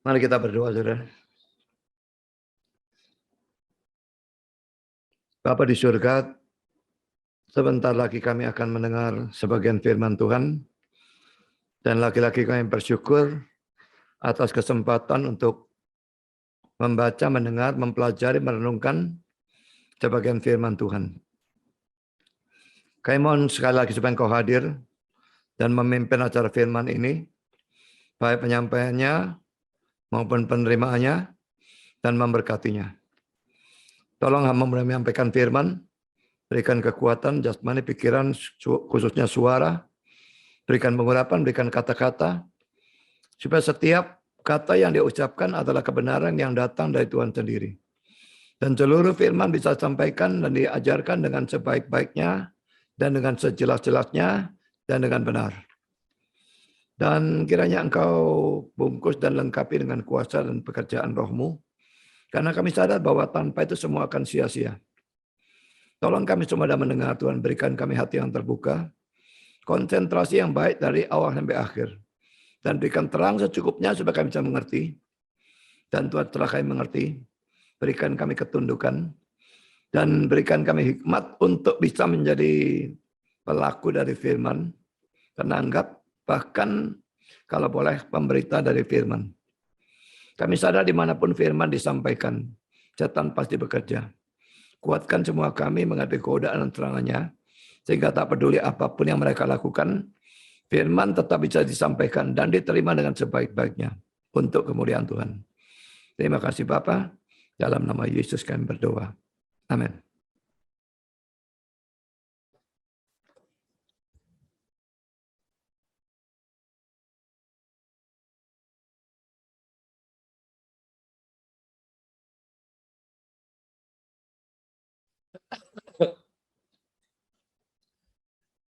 Mari kita berdoa, saudara. Bapa di surga, sebentar lagi kami akan mendengar sebagian firman Tuhan. Dan lagi-lagi kami bersyukur atas kesempatan untuk membaca, mendengar, mempelajari, merenungkan sebagian firman Tuhan. Kami mohon sekali lagi supaya Engkau hadir dan memimpin acara firman ini, baik penyampaiannya maupun penerimaannya, dan memberkatinya. Tolong hamba menyampaikan firman, berikan kekuatan, jasmani, pikiran, khususnya suara, berikan pengurapan, berikan kata-kata, supaya setiap kata yang diucapkan adalah kebenaran yang datang dari Tuhan sendiri. Dan seluruh firman bisa disampaikan dan diajarkan dengan sebaik-baiknya, dan dengan sejelas-jelasnya, dan dengan benar. Dan kiranya Engkau bungkus dan lengkapi dengan kuasa dan pekerjaan Roh-Mu, karena kami sadar bahwa tanpa itu semua akan sia-sia. Tolong kami semua dalam mendengar, Tuhan, berikan kami hati yang terbuka, konsentrasi yang baik dari awal sampai akhir, dan berikan terang secukupnya supaya kami bisa mengerti. Dan Tuhan, setelah kami mengerti, berikan kami ketundukan, dan berikan kami hikmat untuk bisa menjadi pelaku dari firman, penanggap, bahkan kalau boleh pemberita dari firman. Kami sadar dimanapun firman disampaikan, setan pasti bekerja. Kuatkan semua kami menghadapi godaan dan serangannya, sehingga tak peduli apapun yang mereka lakukan, firman tetap bisa disampaikan dan diterima dengan sebaik-baiknya untuk kemuliaan Tuhan. Terima kasih Bapa, dalam nama Yesus kami berdoa. Amin.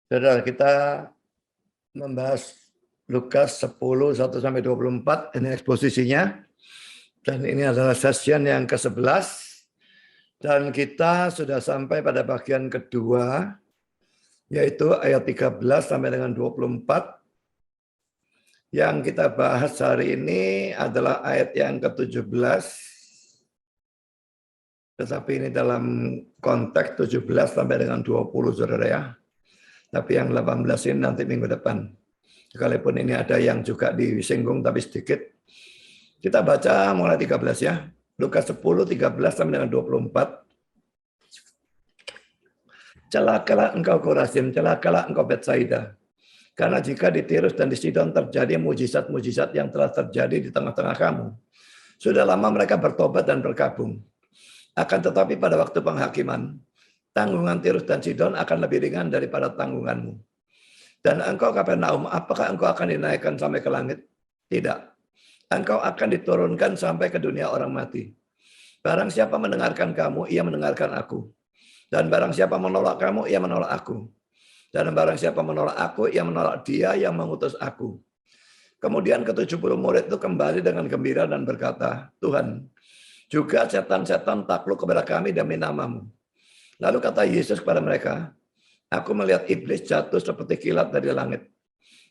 Saudara, kita membahas Lukas 10, 1-24, ini eksposisinya. Dan ini adalah session yang ke-11. Dan kita sudah sampai pada bagian kedua, yaitu ayat 13 sampai dengan 24. Yang kita bahas hari ini adalah ayat yang ke-17. Tetapi ini dalam konteks 17 sampai dengan 20, saudara ya. Tapi yang 18 ini nanti minggu depan. Sekalipun ini ada yang juga disinggung tapi sedikit. Kita baca mulai 13 ya. Lukas 10, 13 sampai dengan 24. Celakalah engkau Korazim, celakalah engkau Betsaida. Karena jika di Tirus dan di Sidon terjadi mujizat-mujizat yang telah terjadi di tengah-tengah kamu, sudah lama mereka bertobat dan berkabung. Akan tetapi pada waktu penghakiman, tanggungan Tirus dan Sidon akan lebih ringan daripada tanggunganmu. Dan engkau Kapernaum, apakah engkau akan dinaikkan sampai ke langit? Tidak. Engkau akan diturunkan sampai ke dunia orang mati. Barang siapa mendengarkan kamu, ia mendengarkan aku. Dan barang siapa menolak kamu, ia menolak aku. Dan barang siapa menolak aku, ia menolak dia yang mengutus aku. Kemudian ke-70 murid itu kembali dengan gembira dan berkata, Tuhan, juga setan-setan takluk kepada kami demi namamu. Lalu kata Yesus kepada mereka, aku melihat iblis jatuh seperti kilat dari langit.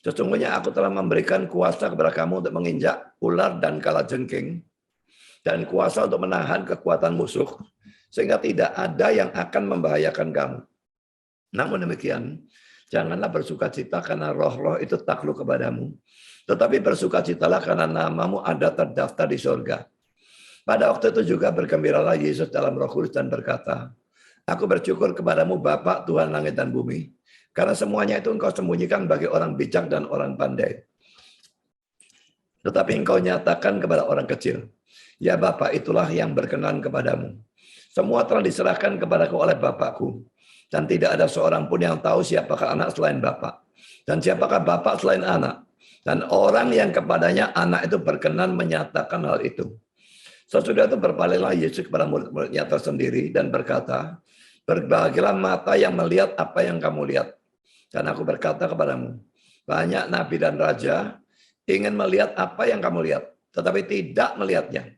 Sesungguhnya aku telah memberikan kuasa kepada kamu untuk menginjak ular dan kalajengking, dan kuasa untuk menahan kekuatan musuh, sehingga tidak ada yang akan membahayakan kamu. Namun demikian, janganlah bersukacita karena roh-roh itu takluk kepadamu, tetapi bersukacitalah karena namamu ada terdaftar di surga. Pada waktu itu juga bergembiralah Yesus dalam Roh Kudus dan berkata, aku bersyukur kepadamu Bapa Tuhan langit dan bumi, karena semuanya itu engkau sembunyikan bagi orang bijak dan orang pandai. Tetapi engkau nyatakan kepada orang kecil. Ya Bapa, itulah yang berkenan kepadamu. Semua telah diserahkan kepadaku oleh Bapakku. Dan tidak ada seorang pun yang tahu siapakah anak selain Bapak. Dan siapakah Bapak selain anak. Dan orang yang kepadanya anak itu berkenan menyatakan hal itu. Sesudah itu berpalinglah Yesus kepada murid-muridnya tersendiri dan berkata, berbahagialah mata yang melihat apa yang kamu lihat. Dan aku berkata kepadamu, banyak nabi dan raja ingin melihat apa yang kamu lihat, tetapi tidak melihatnya.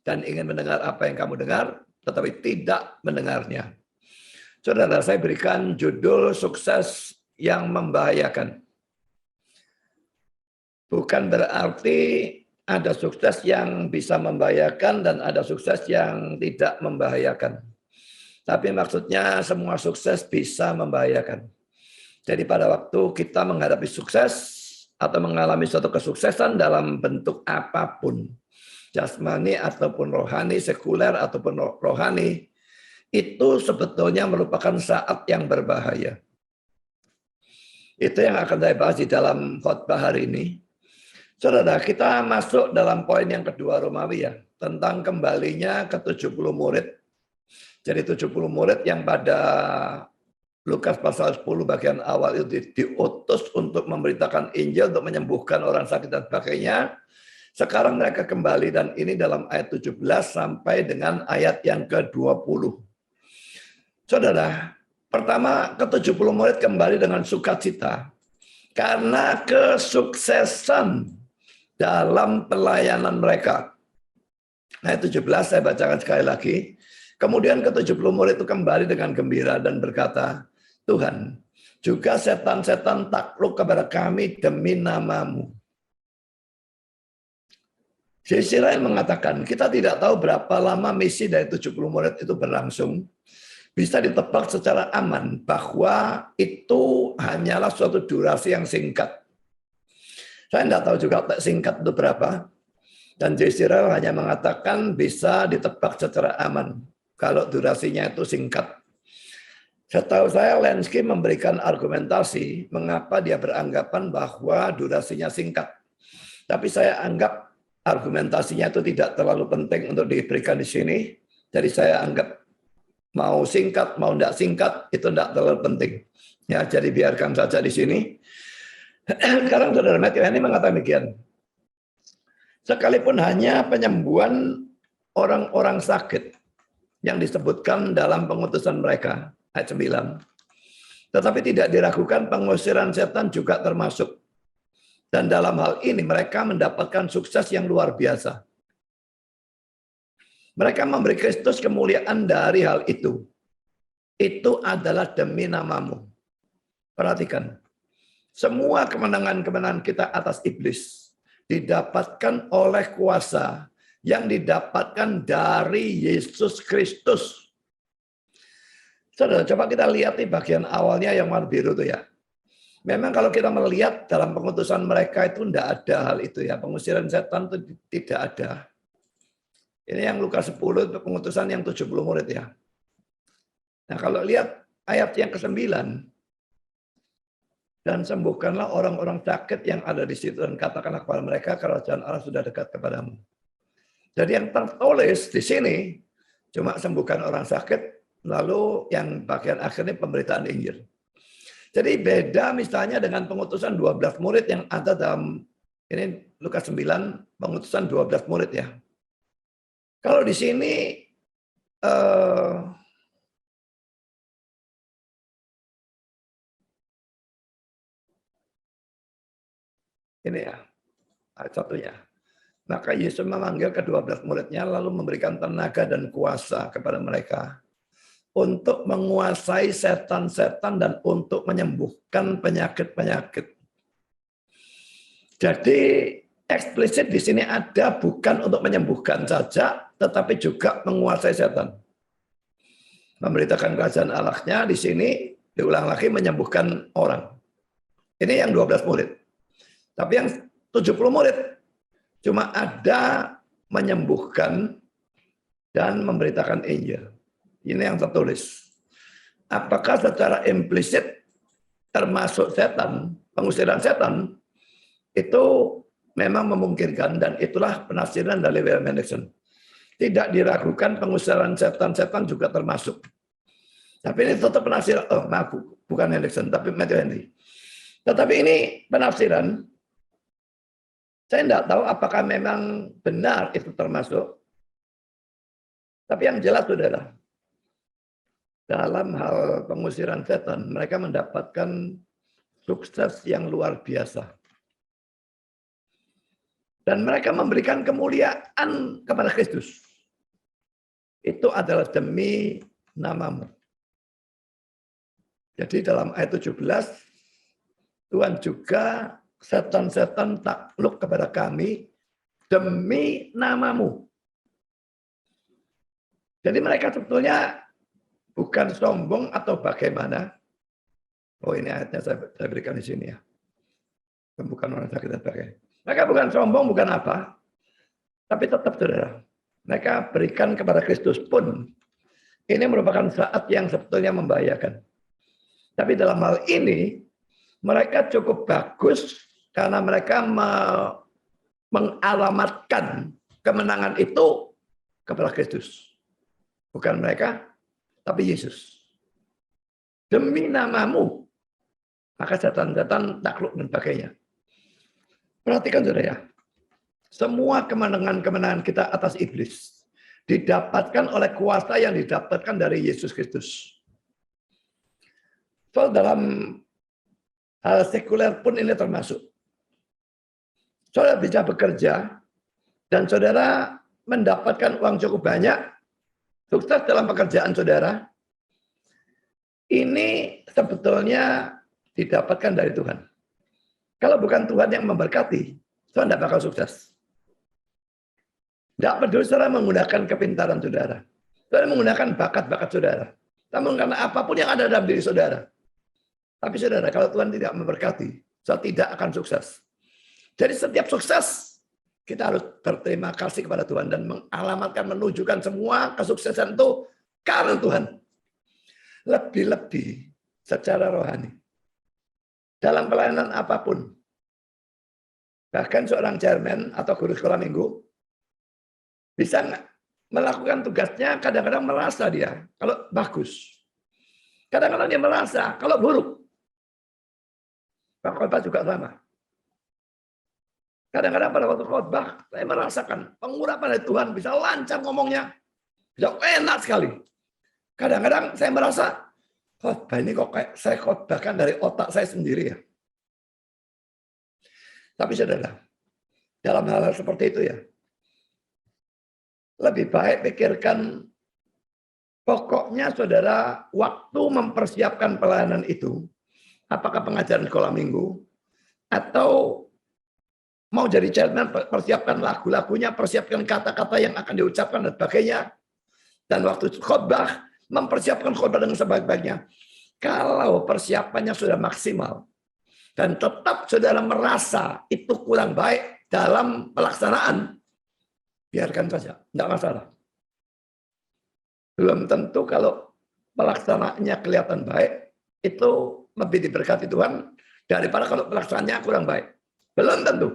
Dan ingin mendengar apa yang kamu dengar, tetapi tidak mendengarnya. Saudara, saya berikan judul sukses yang membahayakan. Bukan berarti ada sukses yang bisa membahayakan dan ada sukses yang tidak membahayakan. Tapi maksudnya semua sukses bisa membahayakan. Jadi pada waktu kita menghadapi sukses atau mengalami suatu kesuksesan dalam bentuk apapun, jasmani ataupun rohani, sekuler ataupun rohani, itu sebetulnya merupakan saat yang berbahaya. Itu yang akan saya bahas di dalam khotbah hari ini. Saudara, kita masuk dalam poin yang kedua Romawi ya, tentang kembalinya ke 70 murid. Jadi 70 murid yang pada Lukas pasal 10 bagian awal itu diutus untuk memberitakan Injil, untuk menyembuhkan orang sakit dan sebagainya. Sekarang mereka kembali dan ini dalam ayat 17 sampai dengan ayat yang ke-20. Saudara, pertama ke-70 murid kembali dengan sukacita karena kesuksesan dalam pelayanan mereka. Ayat 17 saya bacakan sekali lagi. Kemudian ke-70 murid itu kembali dengan gembira dan berkata, Tuhan, juga setan-setan takluk kepada kami demi nama-Mu. Israel mengatakan, kita tidak tahu berapa lama misi dari 70 murid itu berlangsung. Bisa ditebak secara aman bahwa itu hanyalah suatu durasi yang singkat. Saya tidak tahu juga singkat itu berapa. Dan Israel hanya mengatakan bisa ditebak secara aman. Kalau durasinya itu singkat. Setahu saya Lenski memberikan argumentasi mengapa dia beranggapan bahwa durasinya singkat. Tapi saya anggap argumentasinya itu tidak terlalu penting untuk diberikan di sini. Jadi saya anggap mau singkat, mau tidak singkat, itu tidak terlalu penting. Ya, jadi biarkan saja di sini. Sekarang saudara Matthew ini mengatakan demikian. Sekalipun hanya penyembuhan orang-orang sakit yang disebutkan dalam pengutusan mereka, ayat 9. Tetapi tidak diragukan pengusiran setan juga termasuk. Dan dalam hal ini mereka mendapatkan sukses yang luar biasa. Mereka memberi Kristus kemuliaan dari hal itu. Itu adalah demi nama-Mu. Perhatikan. Semua kemenangan-kemenangan kita atas iblis didapatkan oleh kuasa yang didapatkan dari Yesus Kristus. Saudara, coba kita lihat di bagian awalnya yang warna biru itu ya. Memang kalau kita melihat dalam pengutusan mereka itu tidak ada hal itu ya. Pengusiran setan itu tidak ada. Ini yang Lukas 10 itu pengutusan yang 70 murid ya. Nah kalau lihat ayat yang ke-9. Dan sembuhkanlah orang-orang sakit yang ada di situ dan katakanlah kepada mereka kerajaan Allah sudah dekat kepadamu. Jadi yang tertulis di sini cuma sembuhkan orang sakit, lalu yang bagian akhirnya pemberitaan Injil. Jadi beda misalnya dengan pengutusan 12 murid yang ada dalam ini Lukas 9 pengutusan 12 murid ya. Kalau di sini ini ya, ayat satunya. Maka Yesus memanggil ke-12 muridnya lalu memberikan tenaga dan kuasa kepada mereka untuk menguasai setan-setan dan untuk menyembuhkan penyakit-penyakit. Jadi eksplisit di sini ada bukan untuk menyembuhkan saja, tetapi juga menguasai setan. Memberitakan kerajaan Allah-nya di sini diulang lagi menyembuhkan orang. Ini yang 12 murid. Tapi yang 70 murid cuma ada menyembuhkan dan memberitakan Injil. Ini yang tertulis. Apakah secara implisit termasuk setan, pengusiran setan, itu memang memungkinkan dan itulah penafsiran dari William Hendriksen. Tidak diragukan pengusiran setan-setan juga termasuk. Tapi ini tetap penafsiran, bukan Hendriksen, tapi Matthew Henry. Tetapi ini penafsiran. Saya tidak tahu apakah memang benar itu termasuk. Tapi yang jelas saudara, dalam hal pengusiran setan, mereka mendapatkan sukses yang luar biasa. Dan mereka memberikan kemuliaan kepada Kristus. Itu adalah demi nama-Mu. Jadi dalam ayat 17, Tuhan juga setan-setan takluk kepada kami demi namamu. Jadi mereka sebetulnya bukan sombong atau bagaimana. Oh, ini ayatnya saya berikan di sini ya. Bukan orang sakit dan sebagainya. Mereka bukan sombong, bukan apa. Tapi tetap saudara, mereka berikan kepada Kristus pun. Ini merupakan saat yang sebetulnya membahayakan. Tapi dalam hal ini, mereka cukup bagus karena mereka mengalamatkan kemenangan itu kepada Kristus. Bukan mereka, tapi Yesus. Demi namamu, maka setan-setan takluk dan sebagainya. Perhatikan saudara ya, semua kemenangan-kemenangan kita atas iblis didapatkan oleh kuasa yang didapatkan dari Yesus Kristus. So, dalam hal sekuler pun ini termasuk. Saudara bisa bekerja dan saudara mendapatkan uang cukup banyak, sukses dalam pekerjaan saudara. Ini sebetulnya didapatkan dari Tuhan. Kalau bukan Tuhan yang memberkati, saudara tidak bakal sukses. Tidak peduli saudara menggunakan kepintaran saudara. Saudara menggunakan bakat-bakat saudara. Namun karena apapun yang ada dalam diri saudara. Tapi saudara, kalau Tuhan tidak memberkati, saudara tidak akan sukses. Jadi setiap sukses, kita harus berterima kasih kepada Tuhan dan mengalamatkan, menunjukkan semua kesuksesan itu karena Tuhan. Lebih-lebih secara rohani. Dalam pelayanan apapun. Bahkan seorang chairman atau guru sekolah minggu bisa melakukan tugasnya, kadang-kadang merasa dia kalau bagus. Kadang-kadang dia merasa kalau buruk. Pak khotbah juga sama. Kadang-kadang pada waktu khotbah, saya merasakan pengurapan dari Tuhan bisa lancar ngomongnya. Bisa enak sekali. Kadang-kadang saya merasa, khotbah ini kok kayak saya khotbahkan dari otak saya sendiri ya. Tapi saudara, dalam hal seperti itu ya, lebih baik pikirkan pokoknya saudara waktu mempersiapkan pelayanan itu, apakah pengajaran sekolah minggu, atau mau jadi chairman, persiapkan lagu-lagunya, persiapkan kata-kata yang akan diucapkan dan sebagainya. Dan waktu khotbah, mempersiapkan khotbah dengan sebaik-baiknya. Kalau persiapannya sudah maksimal, dan tetap saudara merasa itu kurang baik dalam pelaksanaan, biarkan saja, tidak masalah. Belum tentu kalau pelaksanaannya kelihatan baik, itu lebih diberkati Tuhan daripada kalau pelaksanaannya kurang baik. Belum tentu.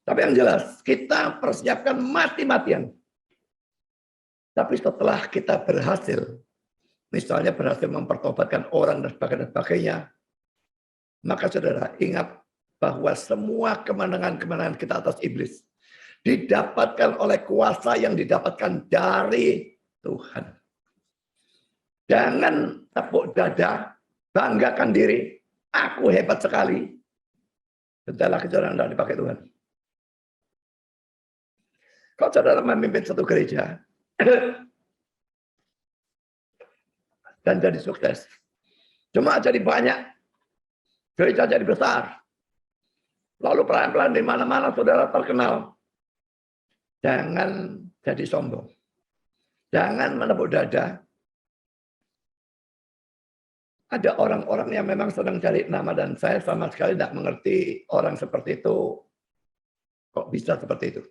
Tapi yang jelas, kita persiapkan mati-matian. Tapi setelah kita berhasil, misalnya berhasil mempertobatkan orang dan sebagainya, maka saudara ingat bahwa semua kemenangan-kemenangan kita atas iblis didapatkan oleh kuasa yang didapatkan dari Tuhan. Jangan tepuk dada, banggakan diri, aku hebat sekali. Bentar lagi saudara tidak dipakai Tuhan. Kalau saudara memimpin satu gereja dan jadi sukses, cuma jadi banyak, gereja jadi besar, lalu pelan-pelan di mana-mana saudara terkenal. Jangan jadi sombong. Jangan menepuk dada. Ada orang-orang yang memang sedang cari nama dan saya sama sekali tidak mengerti orang seperti itu. Kok bisa seperti itu?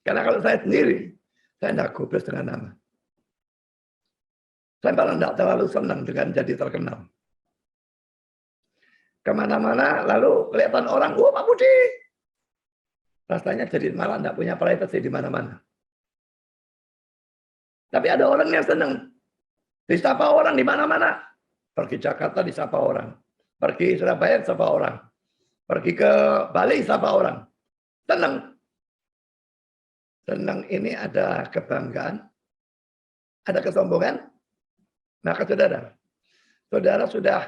Karena kalau saya sendiri, saya tidak gubris dengan nama. Saya malah tidak terlalu senang dengan jadi terkenal. Kemana-mana lalu kelihatan orang, oh Pak Budi. Rasanya jadi malah tidak punya privasi di mana-mana. Tapi ada orang yang senang. Disapa orang di mana-mana. Pergi Jakarta disapa orang. Pergi Surabaya disapa orang. Pergi ke Bali disapa orang. Senang. Senang ini ada kebanggaan. Ada kesombongan. Maka saudara sudah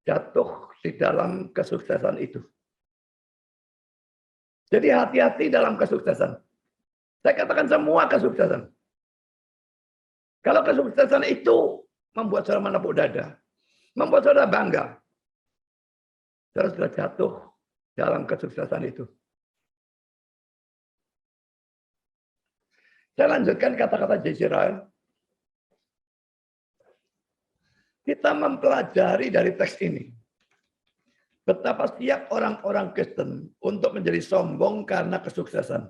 jatuh di dalam kesuksesan itu. Jadi hati-hati dalam kesuksesan. Saya katakan semua kesuksesan. Kalau kesuksesan itu membuat saudara menepuk dada, membuat saudara bangga, Saudara sudah jatuh dalam kesuksesan itu. Saya lanjutkan kata-kata J.C. Kita mempelajari dari teks ini betapa siap orang-orang Kristen untuk menjadi sombong karena kesuksesan.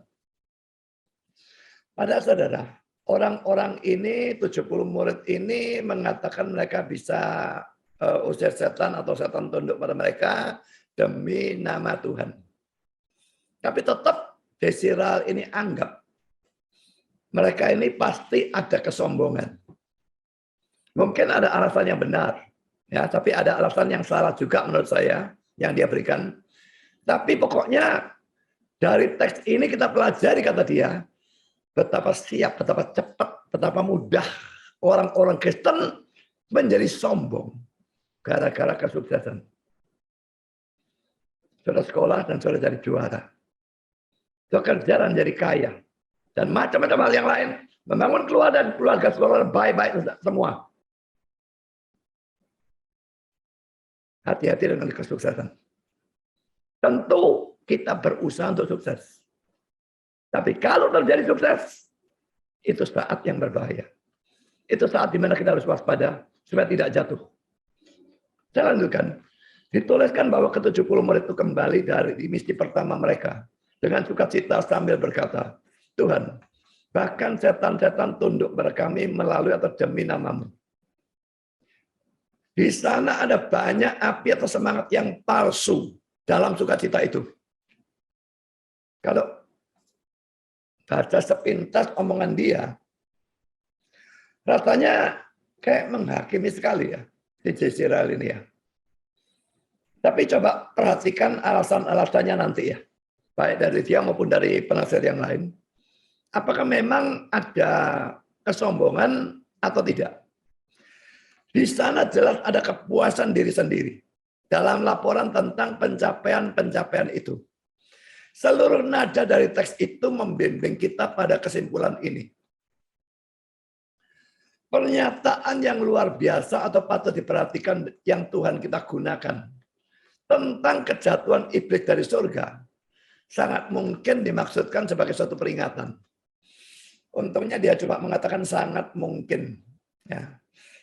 Pada saudara, orang-orang ini, 70 murid ini mengatakan mereka bisa usir setan atau setan tunduk pada mereka demi nama Tuhan. Tapi tetap J.C. ini anggap mereka ini pasti ada kesombongan. Mungkin ada alasan yang benar, ya, tapi ada alasan yang salah juga menurut saya yang dia berikan. Tapi pokoknya dari teks ini kita pelajari, kata dia, betapa siap, betapa cepat, betapa mudah orang-orang Kristen menjadi sombong gara-gara kesuksesan. Sudah sekolah dan sudah jadi juara, sudah kerja dan jadi kaya, dan macam-macam hal yang lain, membangun keluarga sekolah baik-baik semua. Hati-hati dengan kesuksesan. Tentu kita berusaha untuk sukses. Tapi kalau terjadi sukses, itu saat yang berbahaya. Itu saat dimana kita harus waspada supaya tidak jatuh. Saya lanjutkan. Dituliskan bahwa ke-70 murid itu kembali dari misi pertama mereka dengan sukacita sambil berkata, Tuhan, bahkan setan-setan tunduk pada kami melalui atau demi nama-Mu. Di sana ada banyak api atau semangat yang palsu dalam sukacita itu. Kalau baca sepintas omongan dia, rasanya kayak menghakimi sekali ya di J.C. ini ya. Tapi coba perhatikan alasan-alasannya nanti ya, baik dari dia maupun dari penasihat yang lain. Apakah memang ada kesombongan atau tidak? Di sana jelas ada kepuasan diri sendiri dalam laporan tentang pencapaian-pencapaian itu. Seluruh nada dari teks itu membimbing kita pada kesimpulan ini. Pernyataan yang luar biasa atau patut diperhatikan yang Tuhan kita gunakan tentang kejatuhan iblis dari surga sangat mungkin dimaksudkan sebagai suatu peringatan. Untungnya dia cuma mengatakan sangat mungkin. Ya.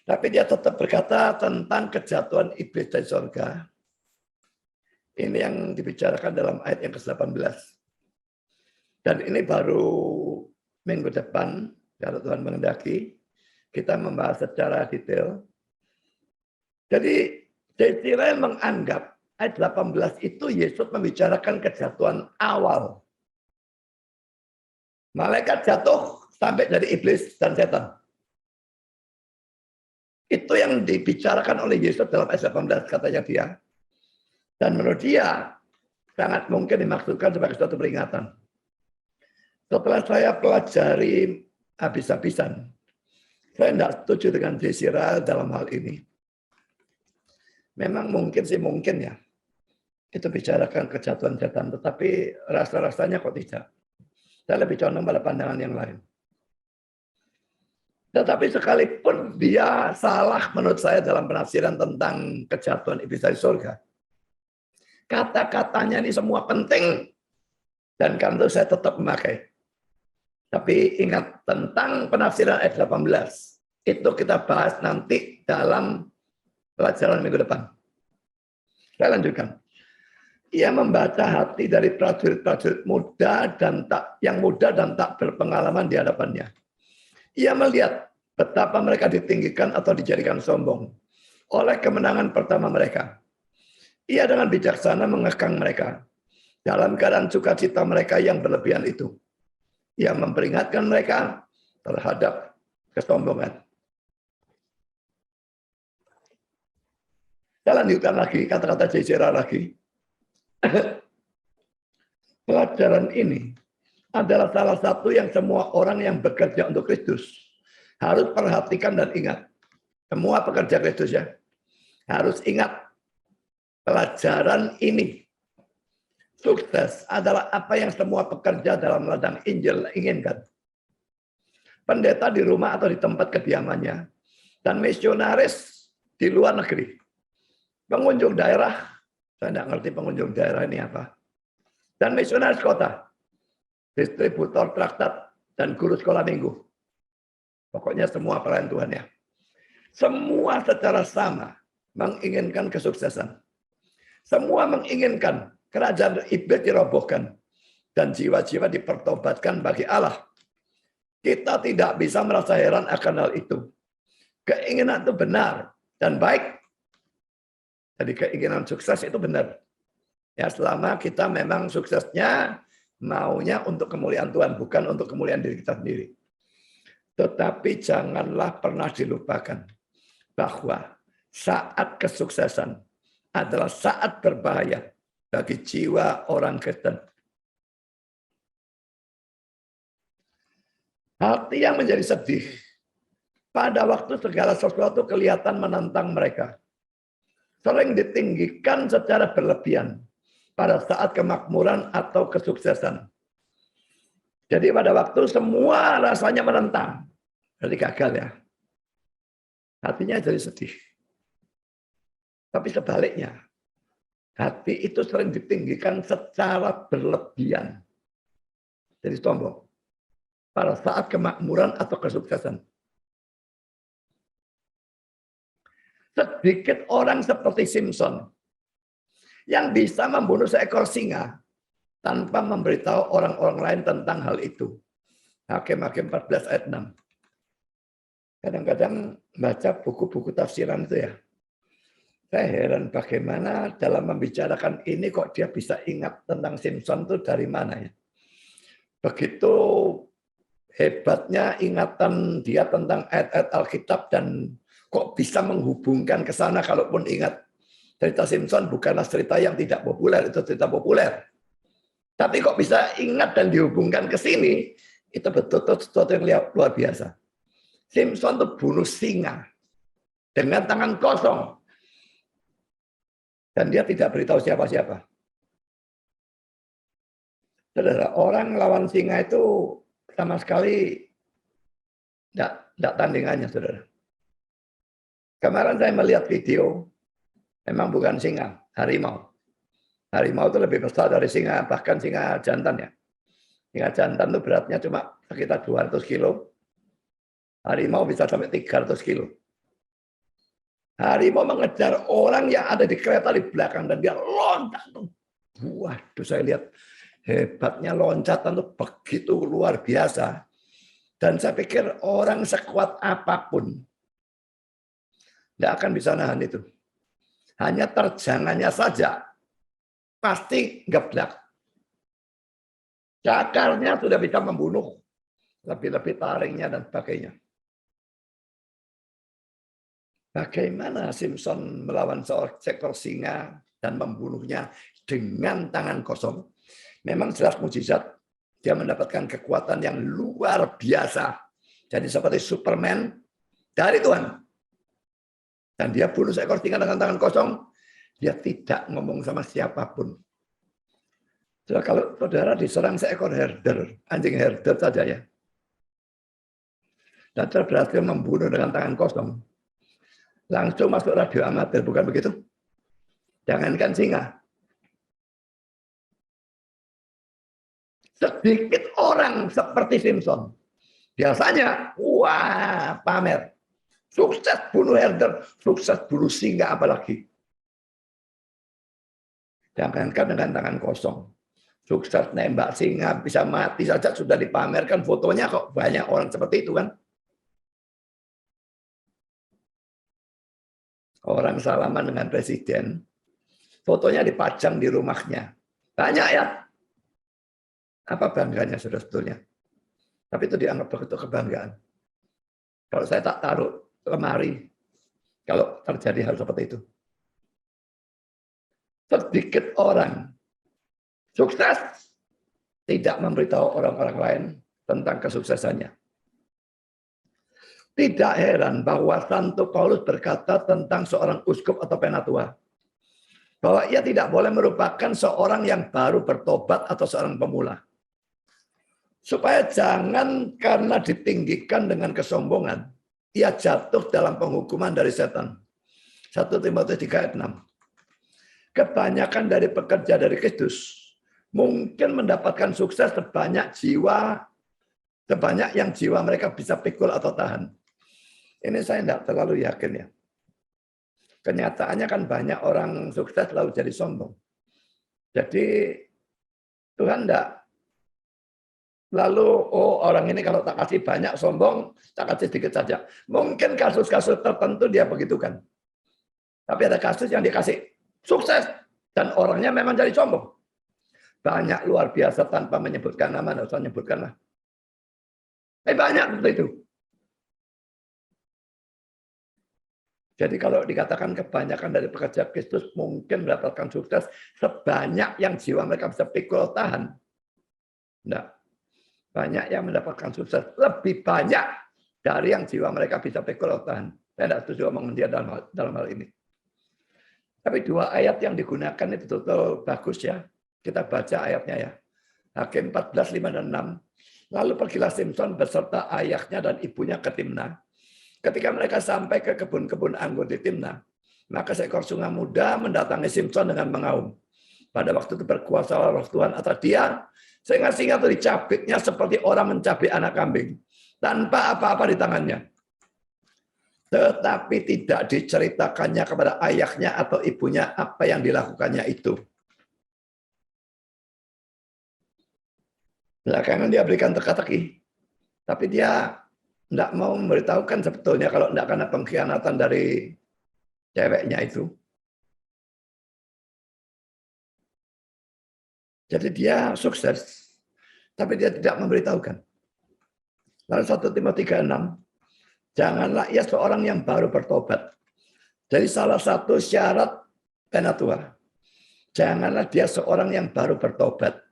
Tapi dia tetap berkata tentang kejatuhan iblis dari surga. Ini yang dibicarakan dalam ayat yang ke-18. Dan ini baru minggu depan, kalau Tuhan menghendaki, kita membahas secara detail. Jadi, J.C. menganggap ayat 18 itu Yesus membicarakan kejatuhan awal. Malaikat jatuh sampai jadi iblis dan setan. Itu yang dibicarakan oleh Yesus dalam ayat 18, katanya dia. Dan menurut dia, sangat mungkin dimaksudkan sebagai suatu peringatan. Setelah saya pelajari habis-habisan, saya tidak setuju dengan J.C. dalam hal ini. Memang mungkin sih mungkin ya, itu bicarakan kejatuhan setan, tetapi rasa-rasanya kok tidak. Saya lebih condong pada pandangan yang lain. Tetapi sekalipun dia salah menurut saya dalam penafsiran tentang kejatuhan iblis dari surga, kata-katanya ini semua penting dan karena itu saya tetap memakai. Tapi ingat tentang penafsiran ayat 18, itu kita bahas nanti dalam pelajaran minggu depan. Saya lanjutkan. Ia membaca hati dari prajurit-prajurit muda yang muda dan tak berpengalaman di hadapannya. Ia melihat betapa mereka ditinggikan atau dijadikan sombong oleh kemenangan pertama mereka. Ia dengan bijaksana mengekang mereka dalam keadaan sukacita mereka yang berlebihan itu. Ia memperingatkan mereka terhadap kesombongan. Saya lanjutkan lagi kata-kata J.C. lagi. Pelajaran ini adalah salah satu yang semua orang yang bekerja untuk Kristus harus perhatikan dan ingat. Semua pekerja Kristus ya, harus ingat pelajaran ini. Sukses adalah apa yang semua pekerja dalam ladang Injil inginkan. Pendeta di rumah atau di tempat kediamannya, dan misionaris di luar negeri, pengunjung daerah Saya tidak ngerti pengunjung daerah ini apa. Dan misionaris kota, distributor traktat, dan guru sekolah minggu. Pokoknya semua pelayan Tuhan ya. Semua secara sama menginginkan kesuksesan. Semua menginginkan kerajaan iblis dirobohkan dan jiwa-jiwa dipertobatkan bagi Allah. Kita tidak bisa merasa heran akan hal itu. Keinginan itu benar dan baik. Jadi keinginan sukses itu benar. Ya, selama kita memang suksesnya maunya untuk kemuliaan Tuhan, bukan untuk kemuliaan diri kita sendiri. Tetapi janganlah pernah dilupakan bahwa saat kesuksesan adalah saat berbahaya bagi jiwa orang Kristen. Hati yang menjadi sedih pada waktu segala sesuatu kelihatan menantang mereka, sering ditinggikan secara berlebihan pada saat kemakmuran atau kesuksesan. Jadi pada waktu semua rasanya menentang, jadi gagal ya. Hatinya jadi sedih. Tapi sebaliknya, hati itu sering ditinggikan secara berlebihan. Jadi sombong. Pada saat kemakmuran atau kesuksesan. Sedikit orang seperti Simpson yang bisa membunuh seekor singa tanpa memberitahu orang-orang lain tentang hal itu. Hakim-Hakim 14 ayat 6. Kadang-kadang baca buku-buku tafsiran itu ya. Saya heran bagaimana dalam membicarakan ini kok dia bisa ingat tentang Simpson itu dari mana ya. Begitu hebatnya ingatan dia tentang ayat-ayat Alkitab dan kok bisa menghubungkan ke sana kalaupun ingat. Cerita Simpson bukanlah cerita yang tidak populer, itu cerita populer. Tapi kok bisa ingat dan dihubungkan ke sini, itu betul-betul sesuatu yang luar biasa. Simpson itu bunuh singa dengan tangan kosong. Dan dia tidak beritahu siapa-siapa. Saudara, orang lawan singa itu sama sekali tidak tandingannya, saudara. Kemarin saya melihat video, memang bukan singa, harimau. Harimau itu lebih besar dari singa, bahkan singa jantan ya. Singa jantan itu beratnya cuma sekitar 200 kilo. Harimau bisa sampai 300 kilo. Harimau mengejar orang yang ada di kereta di belakang dan dia loncat. Waduh, saya lihat hebatnya loncatan itu begitu luar biasa. Dan saya pikir orang sekuat apapun tidak akan bisa nahan itu. Hanya terjangannya saja pasti geblak. Cakarnya sudah bisa membunuh. Lebih-lebih taringnya dan sebagainya. Bagaimana Simpson melawan seekor singa dan membunuhnya dengan tangan kosong. Memang jelas mukjizat. Dia mendapatkan kekuatan yang luar biasa. Jadi seperti Superman dari Tuhan. Dan dia bunuh seekor singa dengan tangan kosong. Dia tidak ngomong sama siapapun. Jadi kalau saudara diserang seekor herder, anjing herder saja ya. Dan saudara berhasil membunuh dengan tangan kosong. Langsung masuk radio amatir, bukan begitu? Jangankan singa. Sedikit orang seperti Simpson. Biasanya, wah, pamer. Sukses bunuh herder, sukses bunuh singa apalagi. Jangankan dengan tangan kosong. Sukses nembak singa, bisa mati saja sudah dipamerkan fotonya kok. Banyak orang seperti itu kan. Orang salaman dengan presiden, fotonya dipajang di rumahnya. Banyak ya. Apa bangganya sudah sebetulnya? Tapi itu dianggap begitu kebanggaan. Kalau saya tak taruh lemari, kalau terjadi hal seperti itu. Sedikit orang sukses tidak memberitahu orang-orang lain tentang kesuksesannya. Tidak heran bahwa Santo Paulus berkata tentang seorang uskup atau penatua, bahwa ia tidak boleh merupakan seorang yang baru bertobat atau seorang pemula. Supaya jangan karena ditinggikan dengan kesombongan, ia jatuh dalam penghukuman dari setan. 1 Timotius 3 ayat 6. kebanyakan dari pekerja dari Kristus mungkin mendapatkan sukses sebanyak yang jiwa mereka bisa pikul atau tahan. Ini saya tidak terlalu yakin ya. Kenyataannya kan banyak orang sukses lalu jadi sombong. Jadi Tuhan tidak lalu, oh orang ini kalau tak kasih banyak sombong, tak kasih sedikit saja. Mungkin kasus-kasus tertentu dia begitu kan. Tapi ada kasus yang dikasih sukses dan orangnya memang jadi sombong. Banyak luar biasa tanpa menyebutkan nama, tidak usah menyebutkan lah. Banyak seperti itu. Jadi kalau dikatakan kebanyakan dari pekerja Kristus mungkin mendapatkan sukses sebanyak yang jiwa mereka bisa pikul tahan. Tidak. Banyak yang mendapatkan sukses. Lebih banyak dari yang jiwa mereka bisa pikul tahan. Saya tidak setuju ngomong dia dalam hal ini. Tapi dua ayat yang digunakan itu betul bagus ya. Kita baca ayatnya ya. Hakim 14, 5 dan 6. Lalu pergilah Simson beserta ayahnya dan ibunya ke Timna. Ketika mereka sampai ke kebun-kebun anggur di Timna, maka seekor sungai muda mendatangi Simson dengan mengaum. Pada waktu itu berkuasa roh Tuhan atas dia, sehingga singa itu dicabiknya seperti orang mencabik anak kambing, tanpa apa-apa di tangannya. Tetapi tidak diceritakannya kepada ayahnya atau ibunya apa yang dilakukannya itu. Belakangan dia berikan teka-teki, tapi dia tidak mau memberitahukan sebetulnya kalau tidak karena pengkhianatan dari ceweknya itu. Jadi dia sukses, tapi dia tidak memberitahukan. Lalu 1 Timotius 6, janganlah ia seorang yang baru bertobat. Jadi salah satu syarat penatua, janganlah dia seorang yang baru bertobat.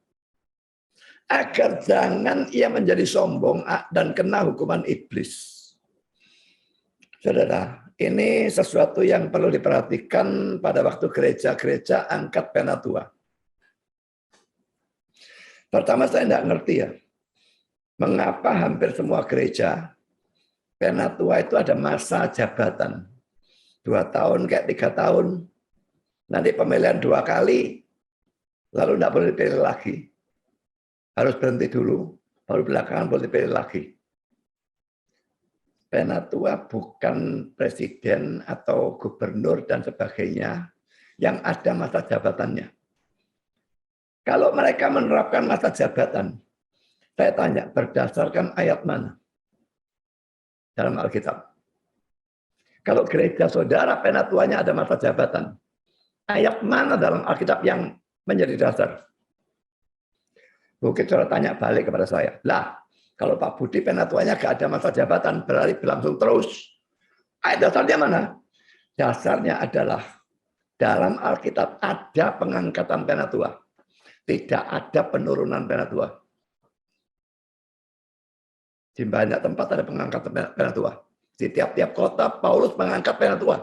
Agar jangan ia menjadi sombong dan kena hukuman iblis. Saudara, ini sesuatu yang perlu diperhatikan pada waktu gereja-gereja angkat penatua. Pertama saya tidak ngerti ya, mengapa hampir semua gereja penatua itu ada masa jabatan. 2 tahun, kayak 3 tahun. Nanti pemilihan 2 kali, lalu tidak boleh dipilih lagi. Harus berhenti dulu, baru belakangan boleh dipilih lagi. Penatua bukan presiden atau gubernur dan sebagainya yang ada masa jabatannya. Kalau mereka menerapkan masa jabatan, saya tanya berdasarkan ayat mana dalam Alkitab? Kalau gereja saudara penatuanya ada masa jabatan, ayat mana dalam Alkitab yang menjadi dasar? Mungkin saudara tanya balik kepada saya. Lah, kalau Pak Budi penatuanya gak ada masa jabatan, berarti berlangsung terus. Ayat dasarnya mana? Dasarnya adalah dalam Alkitab ada pengangkatan penatua. Tidak ada penurunan penatua. Di banyak tempat ada pengangkatan penatua. Di tiap-tiap kota Paulus mengangkat penatua.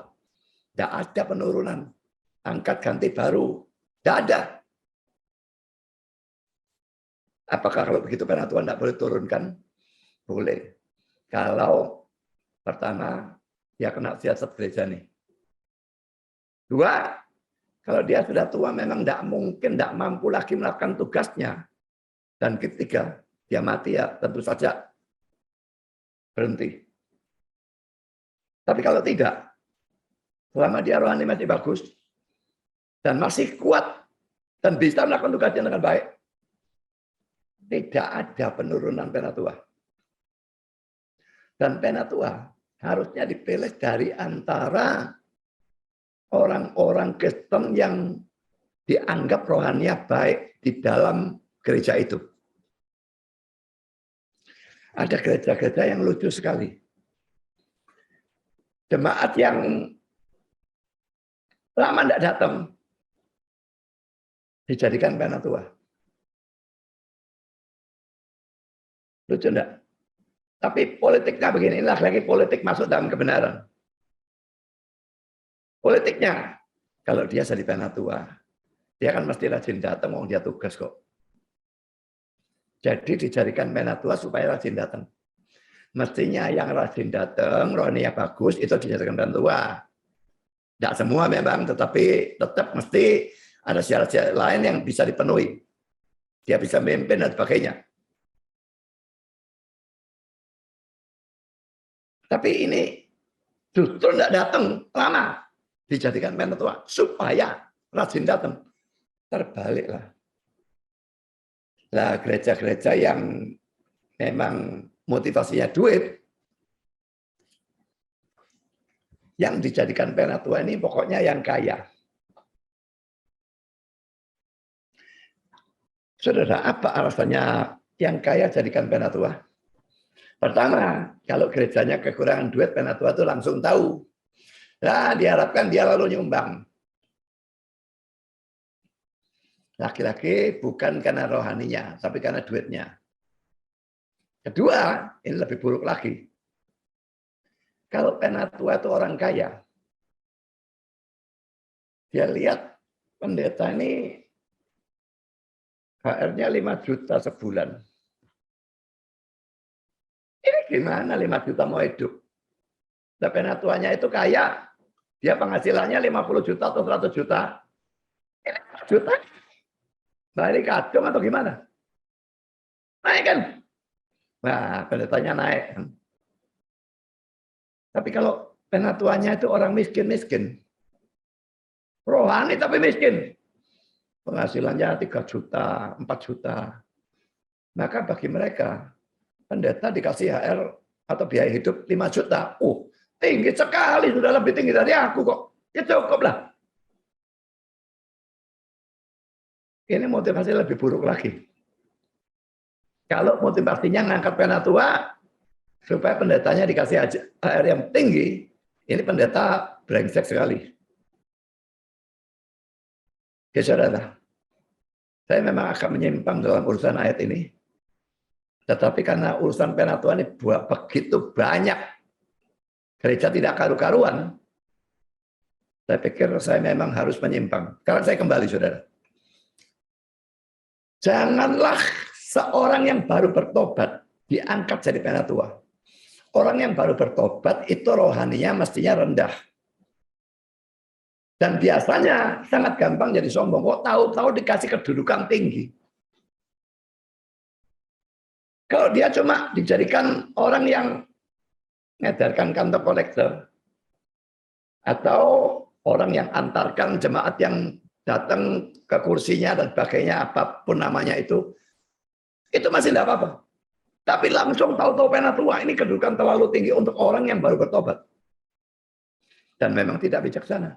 Tidak ada penurunan. Angkat ganti baru. Tidak ada. Apakah kalau begitu penatua tidak boleh turunkan? Boleh. Kalau pertama, dia kena siasat gereja nih. 2, kalau dia sudah tua memang tidak mungkin, tidak mampu lagi melakukan tugasnya. Dan 3, dia mati ya tentu saja berhenti. Tapi kalau tidak, selama dia rohani masih bagus, dan masih kuat, dan bisa melakukan tugasnya dengan baik, tidak ada penurunan penatua. Dan penatua harusnya dipilih dari antara orang-orang Kristen yang dianggap rohaninya baik di dalam gereja itu. Ada gereja-gereja yang lucu sekali. Jemaat yang lama tidak datang dijadikan penatua. Lucu enggak? Tapi politiknya begini, lagi politik masuk dalam kebenaran. Politiknya, kalau dia jadi penatua, dia kan mesti rajin datang, mau dia tugas kok. Jadi dijadikan penatua supaya rajin datang. Mestinya yang rajin datang, rohaninya bagus, itu dijadikan penatua. Tidak semua memang, tetapi tetap mesti ada syarat-syarat lain yang bisa dipenuhi. Dia bisa memimpin dan sebagainya. Tapi ini justru tidak datang lama. Dijadikan penatua supaya rajin datang. Terbaliklah. Lah gereja-gereja yang memang motivasinya duit, yang dijadikan penatua ini pokoknya yang kaya. Saudara, apa alasannya yang kaya jadikan penatua? Pertama, kalau gerejanya kekurangan duit, penatua itu langsung tahu. Nah, diharapkan dia lalu nyumbang. Laki-laki bukan karena rohaninya, tapi karena duitnya. Kedua, ini lebih buruk lagi. Kalau penatua itu orang kaya, dia lihat pendeta ini HR-nya 5 juta sebulan. Ini gimana 5 juta mau hidup? Nah, penatuanya itu kaya, dia penghasilannya 50 juta atau 100 juta. Ini 5 juta. Balik kadung atau gimana? Naik kan? Nah, pendetanya naik. Tapi kalau penatuanya itu orang miskin-miskin, rohani tapi miskin, penghasilannya 3 juta, 4 juta, maka bagi mereka, pendeta dikasih HR atau biaya hidup 5 juta. Tinggi sekali, sudah lebih tinggi dari aku kok. Ya cukup lah. Ini motivasi lebih buruk lagi. Kalau motivasinya ngangkat penatua, supaya pendetanya dikasih HR yang tinggi, ini pendeta brengsek sekali. Ya saudara, saya memang agak menyimpang dalam urusan ayat ini. Tetapi karena urusan penatua ini begitu banyak, gereja tidak karu-karuan, saya pikir saya memang harus menyimpang. Sekarang saya kembali, saudara. Janganlah seorang yang baru bertobat diangkat jadi penatua. Orang yang baru bertobat itu rohaninya mestinya rendah. Dan biasanya sangat gampang jadi sombong. Kok tahu-tahu dikasih kedudukan tinggi. Kalau dia cuma dijadikan orang yang mengedarkan kantong kolektor, atau orang yang antarkan jemaat yang datang ke kursinya dan sebagainya, apapun namanya itu masih tidak apa-apa. Tapi langsung tahu-tahu penatua, ini kedudukan terlalu tinggi untuk orang yang baru bertobat. Dan memang tidak bijaksana.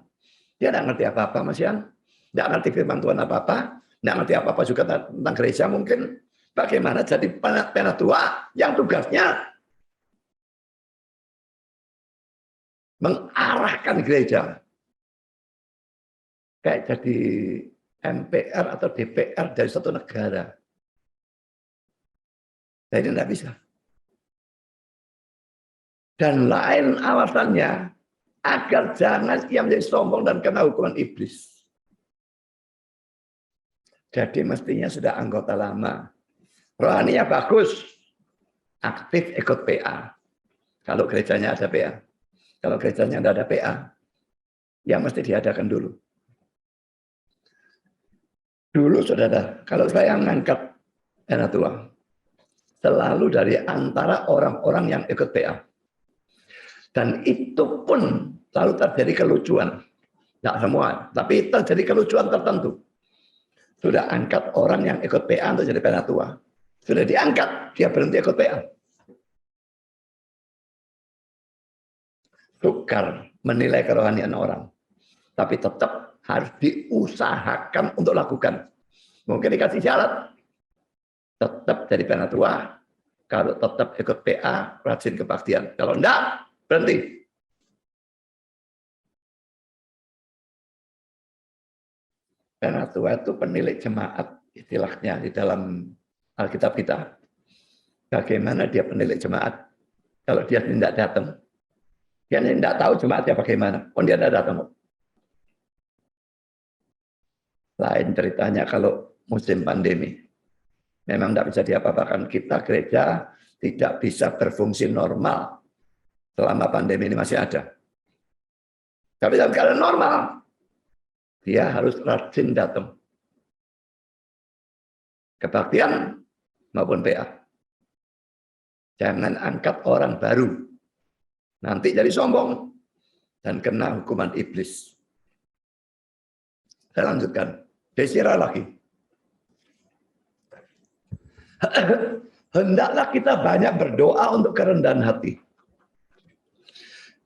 Dia tidak ngerti apa-apa, Mas Yan. Tidak ngerti firman Tuhan apa-apa. Tidak ngerti apa-apa juga tentang gereja mungkin. Bagaimana jadi penatua yang tugasnya mengarahkan gereja. Kayak jadi MPR atau DPR dari satu negara. Nah, ini tidak bisa. Dan lain alasannya, agar jangan ia menjadi sombong dan kena hukuman iblis. Jadi mestinya sudah anggota lama. Rohaninya bagus. Aktif ikut PA. Kalau gerejanya ada PA. Kalau gerejanya tidak ada PA, ya mesti diadakan dulu. Dulu, saudara, kalau saya mengangkat penatua, selalu dari antara orang-orang yang ikut PA. Dan itu pun selalu terjadi kelucuan. Tidak semua, tapi terjadi kelucuan tertentu. Sudah angkat orang yang ikut PA untuk jadi penatua. Sudah diangkat, dia berhenti ikut PA. Sukar menilai kerohanian orang. Tapi tetap harus diusahakan untuk lakukan. Mungkin dikasih syarat. Tetap jadi penatua. Kalau tetap ikut PA, rajin kebaktian. Kalau enggak, berhenti. Penatua itu penilik jemaat, istilahnya di dalam Alkitab kita. Bagaimana dia penilik jemaat? Kalau dia tidak datang, dia tidak tahu jemaatnya bagaimana. Dia tidak datang. Lain ceritanya kalau musim pandemi. Memang tidak bisa diapa-apakan. Kita gereja tidak bisa berfungsi normal selama pandemi ini masih ada. Tapi dalam keadaan normal, dia harus rajin datang. Kebaktian maupun PA. Jangan angkat orang baru. Nanti jadi sombong dan kena hukuman iblis. Saya lanjutkan. Desira lagi. Hendaklah kita banyak berdoa untuk kerendahan hati.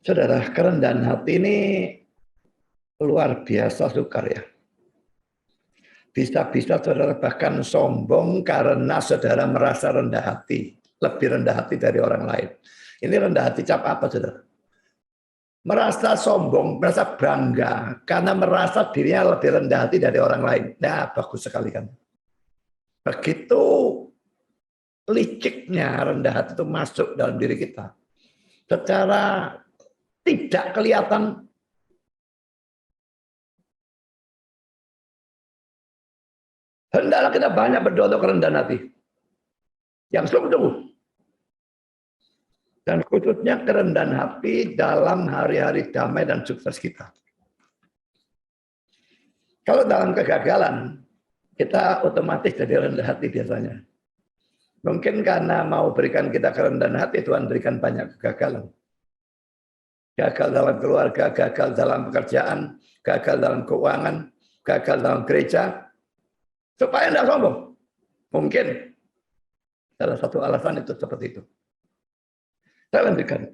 Saudara, kerendahan hati ini luar biasa sukar ya. Bisa-bisa saudara bahkan sombong karena saudara merasa rendah hati. Lebih rendah hati dari orang lain. Ini rendah hati cap apa saudara? Merasa sombong, merasa bangga. Karena merasa dirinya lebih rendah hati dari orang lain. Nah, bagus sekali kan. Begitu liciknya rendah hati itu masuk dalam diri kita. Secara tidak kelihatan. Hendaklah kita banyak berdoa untuk kerendahan hati. Yang sungguh-sungguh. Dan khususnya kerendahan hati dalam hari-hari damai dan sukses kita. Kalau dalam kegagalan, kita otomatis jadi rendah hati biasanya. Mungkin karena mau berikan kita kerendahan hati, Tuhan berikan banyak kegagalan. Gagal dalam keluarga, gagal dalam pekerjaan, gagal dalam keuangan, gagal dalam gereja. Supaya tidak sombong. Mungkin salah satu alasan itu seperti itu. Saya lanjutkan.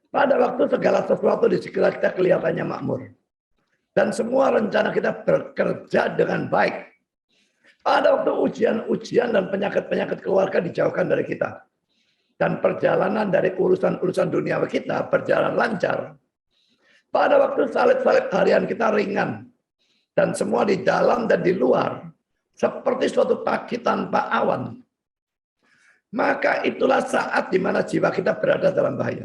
Pada waktu segala sesuatu di sekitar kita kelihatannya makmur. Dan semua rencana kita bekerja dengan baik. Pada waktu ujian-ujian dan penyakit-penyakit keluarga dijauhkan dari kita. Dan perjalanan dari urusan-urusan dunia kita berjalan lancar. Pada waktu salib-salib harian kita ringan. Dan semua di dalam dan di luar. Seperti suatu pagi tanpa awan. Maka itulah saat di mana jiwa kita berada dalam bahaya.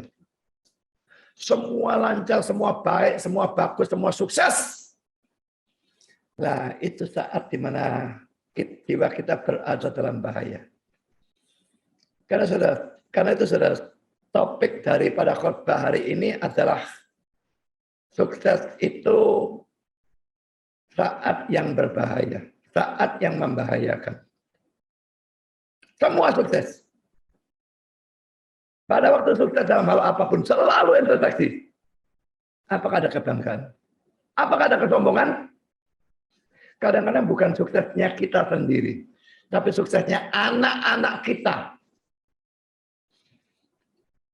Semua lancar, semua baik, semua bagus, semua sukses. Nah, itu saat di mana jiwa kita berada dalam bahaya. Karena itu saudara, topik daripada khotbah hari ini adalah sukses itu saat yang berbahaya, saat yang membahayakan. Semua sukses. Pada waktu sukses dalam hal apapun selalu introspeksi. Apakah ada kebanggaan? Apakah ada kesombongan? Kadang-kadang bukan suksesnya kita sendiri, tapi suksesnya anak-anak kita.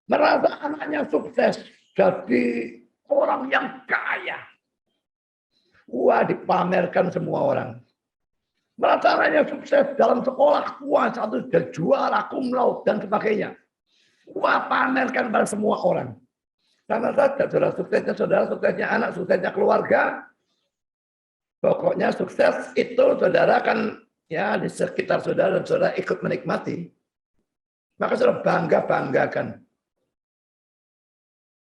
Merasa anaknya sukses jadi orang yang kaya. Wah, dipamerkan semua orang. Merasa anaknya sukses dalam sekolah, wah satu juara cum laude dan sebagainya. Wah, pamerkan pada semua orang. Karena saudara suksesnya anak, suksesnya keluarga. Pokoknya sukses itu saudara kan ya di sekitar saudara dan saudara ikut menikmati. Maka saudara banggakan.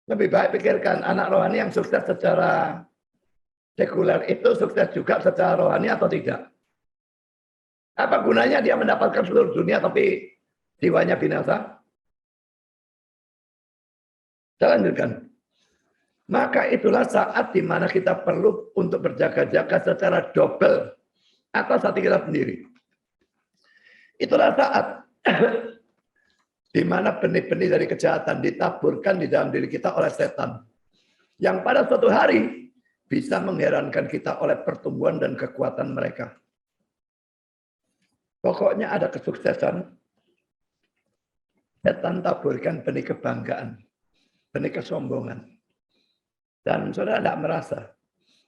Lebih baik pikirkan anak rohani yang sukses secara sekuler itu sukses juga secara rohani atau tidak. Apa gunanya dia mendapatkan seluruh dunia tapi jiwanya binasa? Saya lanjutkan. Maka itulah saat di mana kita perlu untuk berjaga-jaga secara double atas hati kita sendiri. Itulah saat di mana benih-benih dari kejahatan ditaburkan di dalam diri kita oleh setan. Yang pada suatu hari bisa mengherankan kita oleh pertumbuhan dan kekuatan mereka. Pokoknya ada kesuksesan, setan taburkan benih kebanggaan, benih kesombongan. Dan saudara tidak merasa.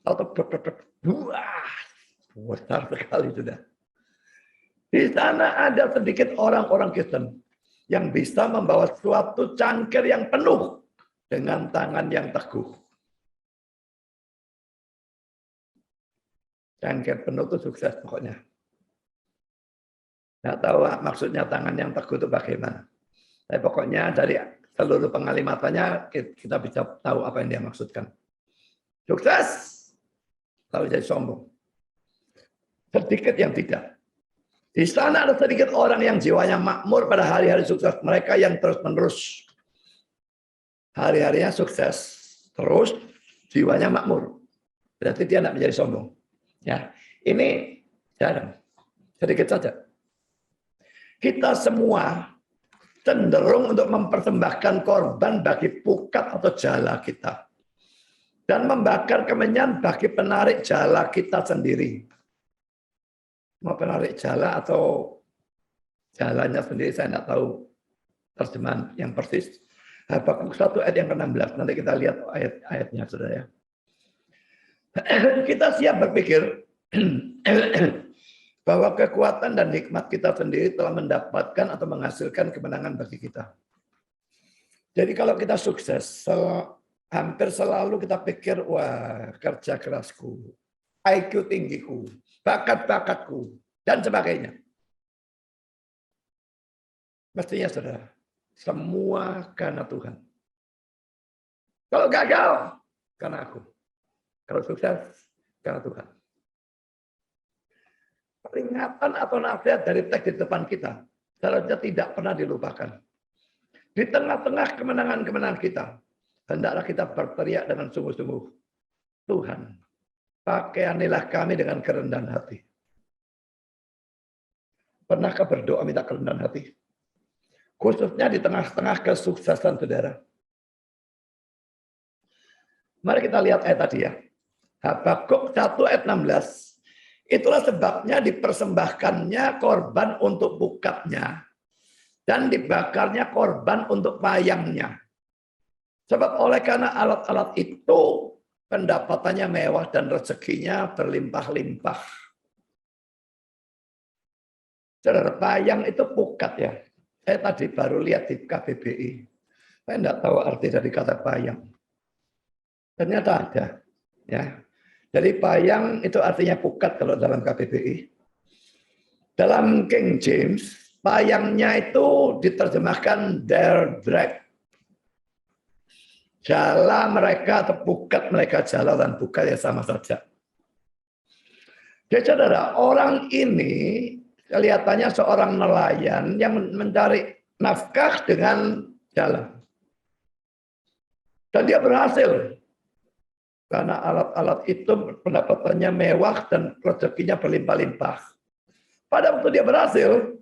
Atau wah, besar sekali sudah. Di sana ada sedikit orang-orang Kristen yang bisa membawa suatu cangkir yang penuh dengan tangan yang teguh. Cangkir penuh itu sukses pokoknya. Nggak tahu maksudnya tangan yang teguh itu bagaimana. Tapi pokoknya dari seluruh pengalimatannya kita bisa tahu apa yang dia maksudkan. Sukses, lalu jadi sombong. Sedikit yang tidak. Di sana ada sedikit orang yang jiwanya makmur pada hari-hari sukses mereka yang terus-menerus. Hari-harinya sukses. Terus jiwanya makmur. Berarti dia tidak menjadi sombong. Ya, ini jarang. Sedikit saja. Kita semua cenderung untuk mempersembahkan korban bagi pukat atau jala kita. Dan membakar kemenyan bagi penarik jala kita sendiri. Mau penarik jala atau jalannya sendiri, saya tidak tahu terjemahan yang persis. Habakuk 1 ayat yang ke-16. Nanti kita lihat ayat-ayatnya, saudara ya. Kita siap berpikir bahwa kekuatan dan nikmat kita sendiri telah mendapatkan atau menghasilkan kemenangan bagi kita. Jadi kalau kita sukses, hampir selalu kita pikir, wah, kerja kerasku, IQ tinggiku, bakat-bakatku, dan sebagainya. Mestinya, saudara, semua karena Tuhan. Kalau gagal, karena aku. Kalau sukses, karena Tuhan. Peringatan atau nasihat dari teks di depan kita seharusnya tidak pernah dilupakan. Di tengah-tengah kemenangan-kemenangan kita, hendaklah kita berteriak dengan sungguh-sungguh, Tuhan, pakaianilah kami dengan kerendahan hati. Pernahkah berdoa minta kerendahan hati? Khususnya di tengah-tengah kesuksesan saudara. Mari kita lihat ayat tadi ya. Habakuk 1 ayat 16. Itulah sebabnya dipersembahkannya korban untuk bukatnya dan dibakarnya korban untuk payangnya. Sebab oleh karena alat-alat itu pendapatannya mewah dan rezekinya berlimpah-limpah. Saudara, payang itu pukat ya. Saya tadi baru lihat di KBBI. Saya tidak tahu arti dari kata payang. Ternyata ada. Ya. Jadi payang itu artinya pukat kalau dalam KBBI. Dalam King James, payangnya itu diterjemahkan their drag. Jala mereka atau pukat mereka, jala dan pukat ya sama saja. Jadi saudara, orang ini kelihatannya seorang nelayan yang mencari nafkah dengan jala. Dan dia berhasil. Karena alat-alat itu pendapatannya mewah dan rezekinya berlimpah-limpah. Pada waktu dia berhasil,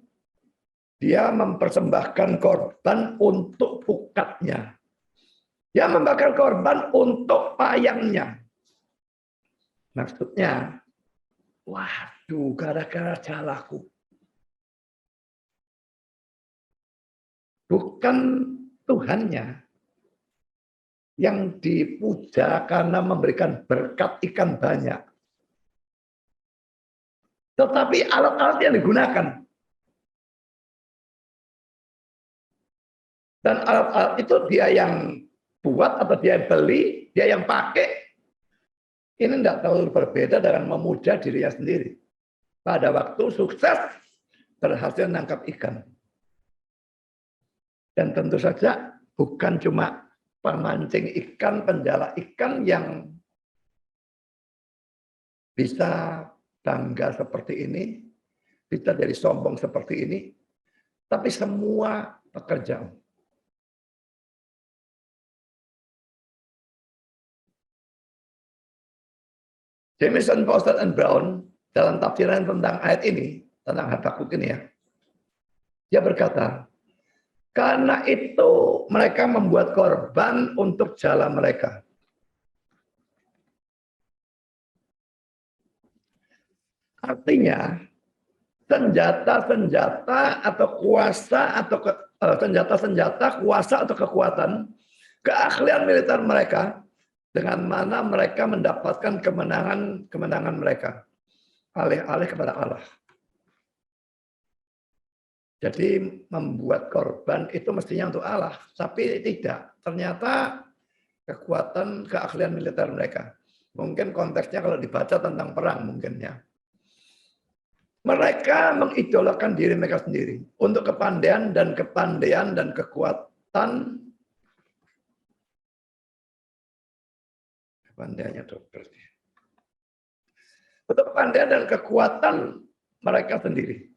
dia mempersembahkan korban untuk pukatnya. Dia membakar korban untuk payangnya. Maksudnya, waduh, gara-gara jalaku. Bukan Tuhannya yang dipuja karena memberikan berkat ikan banyak. Tetapi alat-alat yang digunakan. Dan alat-alat itu dia yang buat atau dia yang beli, dia yang pakai. Ini tidak terlalu berbeda dengan memuja dirinya sendiri. Pada waktu sukses, berhasil menangkap ikan. Dan tentu saja bukan cuma pemancing ikan, penjala ikan yang bisa bangga seperti ini, bisa jadi sombong seperti ini, tapi semua pekerjaan. Jamieson, Fausset, and Brown dalam tafsiran tentang ayat ini, tentang Habakuk ini ya, dia berkata, karena itu mereka membuat korban untuk jala mereka. Artinya senjata-senjata atau kuasa atau senjata-senjata kuasa atau kekuatan, keahlian militer mereka dengan mana mereka mendapatkan kemenangan mereka alih-alih kepada Allah. Jadi membuat korban itu mestinya untuk Allah, tapi tidak. Ternyata kekuatan keahlian militer mereka. Mungkin konteksnya kalau dibaca tentang perang mungkin ya. Mereka mengidolakan diri mereka sendiri untuk kepandaian dan kekuatan. Kepandaiannya berarti. Untuk kepandaian dan kekuatan mereka sendiri.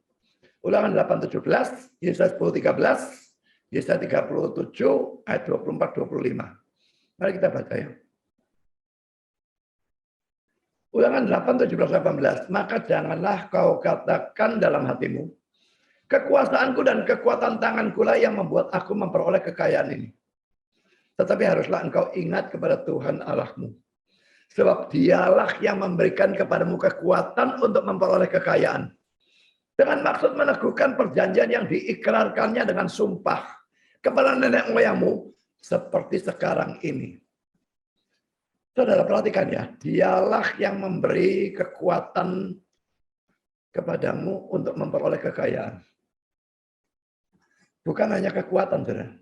Ulangan 8:17, Yesaya 10:13, Yesaya 37 ayat 24-25. Mari kita baca ya. Ulangan 8, 17, 18. Maka janganlah kau katakan dalam hatimu, kekuasaanku dan kekuatan tanganku lah yang membuat aku memperoleh kekayaan ini. Tetapi haruslah engkau ingat kepada Tuhan Allahmu. Sebab dialah yang memberikan kepadamu kekuatan untuk memperoleh kekayaan. Dengan maksud meneguhkan perjanjian yang diikrarkannya dengan sumpah kepada nenek moyangmu seperti sekarang ini. Saudara perhatikan ya, dialah yang memberi kekuatan kepadamu untuk memperoleh kekayaan. Bukan hanya kekuatan, saudara,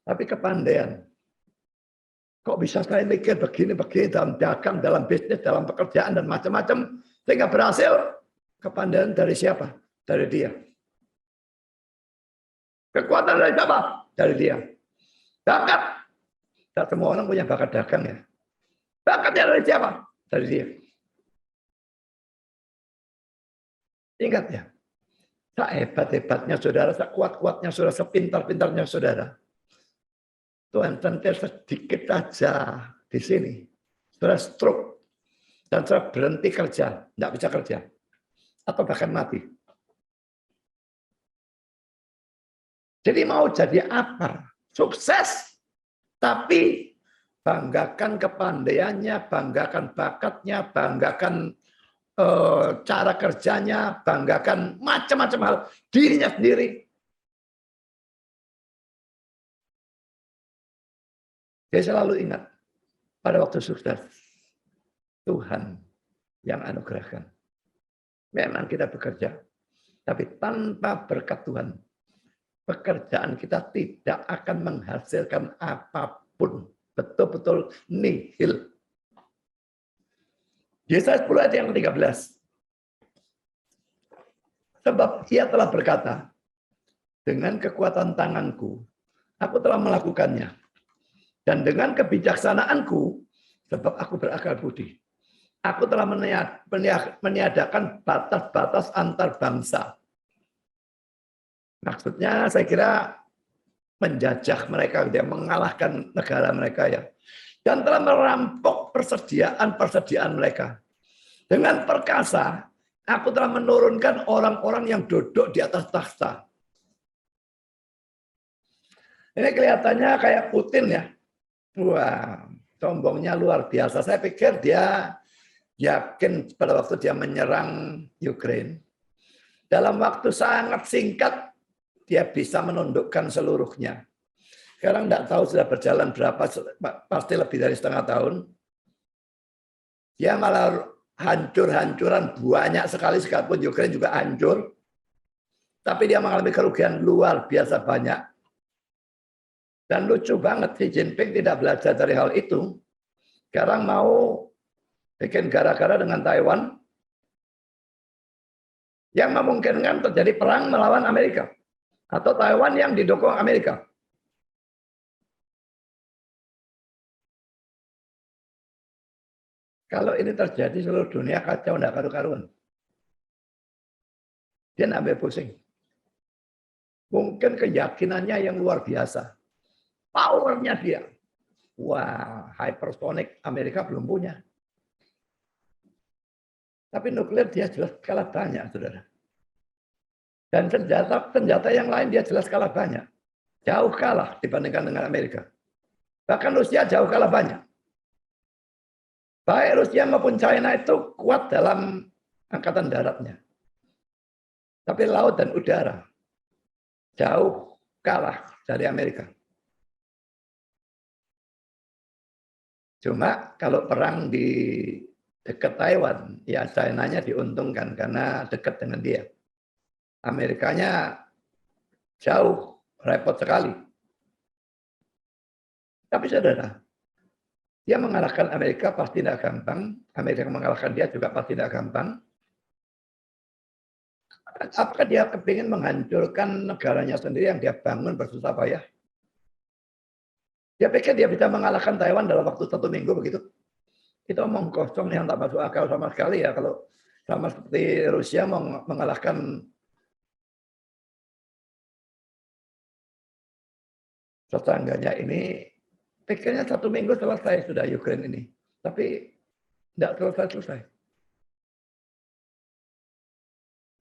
tapi kepandaian. Kok bisa saya mikir begini-begini dalam dagang, dalam bisnis, dalam pekerjaan, dan macam-macam, sehingga berhasil? Kepandaian dari siapa? Dari dia. Kekuatan dari siapa? Dari dia. Bakat. Tak semua orang punya bakat dagang ya. Bakatnya dari siapa? Dari dia. Ingat ya, sehebat-hebatnya saudara, sekuat-kuatnya saudara, sepintar-pintarnya saudara, Tuhan sentil sedikit saja di sini, saudara stroke, dan saudara berhenti kerja, tidak bisa kerja, atau bahkan mati. Jadi mau jadi apa? Sukses, tapi banggakan kepandaiannya, banggakan bakatnya, banggakan cara kerjanya, banggakan macam-macam hal, dirinya sendiri. Saya selalu ingat, pada waktu sukses, Tuhan yang anugerahkan. Memang kita bekerja, tapi tanpa berkat Tuhan, pekerjaan kita tidak akan menghasilkan apapun. Betul-betul nihil. Yesaya 10 ayat yang ke-13. Sebab ia telah berkata, dengan kekuatan tanganku, aku telah melakukannya. Dan dengan kebijaksanaanku, sebab aku berakal budi, aku telah meniadakan batas-batas antar bangsa. Maksudnya saya kira menjajah mereka, dia mengalahkan negara mereka ya. Dan telah merampok persediaan mereka. Dengan perkasa, aku telah menurunkan orang-orang yang duduk di atas takhta. Ini kelihatannya kayak Putin ya. Wah, sombongnya luar biasa. Saya pikir dia yakin pada waktu dia menyerang Ukraina, dalam waktu sangat singkat dia bisa menundukkan seluruhnya. Sekarang tidak tahu sudah berjalan berapa, pasti lebih dari setengah tahun. Dia malah hancur-hancuran banyak sekali, sekalipun Ukraina juga hancur. Tapi dia mengalami kerugian luar biasa banyak. Dan lucu banget, Xi Jinping tidak belajar dari hal itu. Sekarang mau bikin gara-gara dengan Taiwan, yang memungkinkan terjadi perang melawan Amerika. Atau Taiwan yang didukung Amerika. Kalau ini terjadi, seluruh dunia kacau, tidak karu-karuan. Dia sampai pusing. Mungkin keyakinannya yang luar biasa. Powernya dia. Wah, hypersonic Amerika belum punya. Tapi nuklir dia jelas kalah banyak, saudara. Dan senjata yang lain dia jelas kalah banyak. Jauh kalah dibandingkan dengan Amerika. Bahkan Rusia jauh kalah banyak. Baik Rusia maupun China itu kuat dalam angkatan daratnya. Tapi laut dan udara jauh kalah dari Amerika. Cuma kalau perang di dekat Taiwan, ya China-nya diuntungkan karena dekat dengan dia. Amerikanya jauh, repot sekali. Tapi saudara, dia mengalahkan Amerika pasti tidak gampang. Amerika mengalahkan dia juga pasti tidak gampang. Apakah dia kepingin menghancurkan negaranya sendiri yang dia bangun bersusah payah? Dia pikir dia bisa mengalahkan Taiwan dalam waktu 1 minggu begitu. Itu omong kosong yang tak masuk akal sama sekali ya. Kalau sama seperti Rusia mengalahkan tetangganya ini, pikirnya 1 minggu selesai sudah Ukraina ini. Tapi tidak selesai-selesai.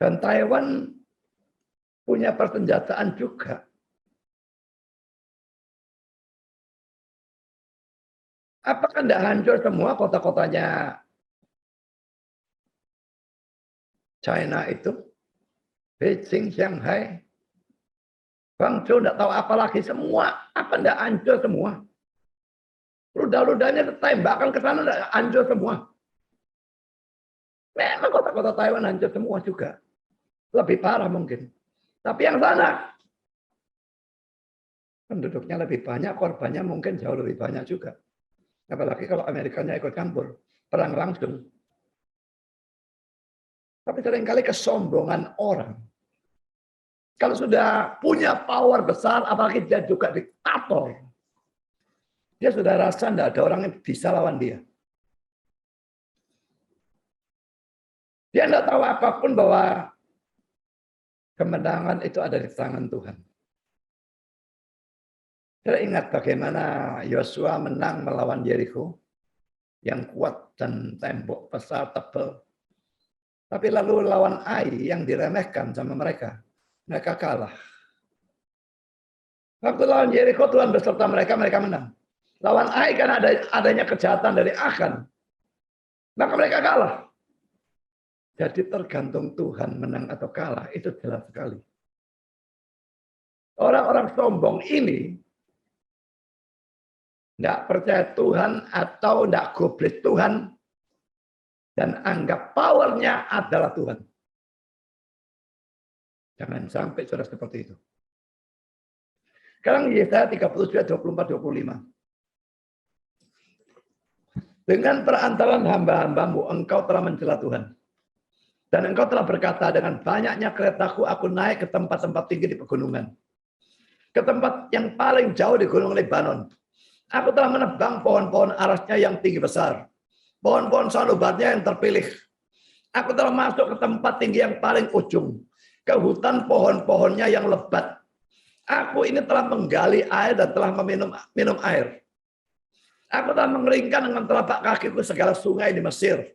Dan Taiwan punya persenjataan juga. Apakah tidak hancur semua kota-kotanya China itu? Beijing, Shanghai, Guangzhou, tidak tahu apa lagi semua. Apa tidak hancur semua? Rudal-rudalnya ditembakkan ke sana, tidak hancur semua. Memang kota-kota Taiwan hancur semua juga. Lebih parah mungkin. Tapi yang sana, penduduknya lebih banyak, korbannya mungkin jauh lebih banyak juga. Apalagi kalau Amerikanya ikut campur, perang langsung. Tapi seringkali kesombongan orang. Kalau sudah punya power besar, apalagi dia juga diktator. Dia sudah rasa tidak ada orang yang bisa lawan dia. Dia tidak tahu apapun bahwa kemenangan itu ada di tangan Tuhan. Saya ingat bagaimana Yosua menang melawan Yeriko yang kuat dan tembok besar tebal. Tapi lalu lawan Ai yang diremehkan sama mereka kalah. Waktu lawan Yeriko Tuhan beserta mereka menang. Lawan Ai karena adanya kejahatan dari Akan, maka mereka kalah. Jadi tergantung Tuhan menang atau kalah, itu jelas sekali. Orang-orang sombong ini tidak percaya Tuhan atau tidak goblet Tuhan dan anggap powernya adalah Tuhan. Jangan sampai saudara seperti itu. Sekarang Yesaya 39, 24, 25. Dengan perantaraan hamba-hambamu, engkau telah mencela Tuhan. Dan engkau telah berkata, dengan banyaknya keretaku, aku naik ke tempat-tempat tinggi di pegunungan. Ke tempat yang paling jauh di Gunung Lebanon. Aku telah menebang pohon-pohon arasnya yang tinggi besar. Pohon-pohon sanubatnya yang terpilih. Aku telah masuk ke tempat tinggi yang paling ujung. Ke hutan pohon-pohonnya yang lebat. Aku ini telah menggali air dan telah minum air. Aku telah mengeringkan dengan telapak kakiku segala sungai di Mesir.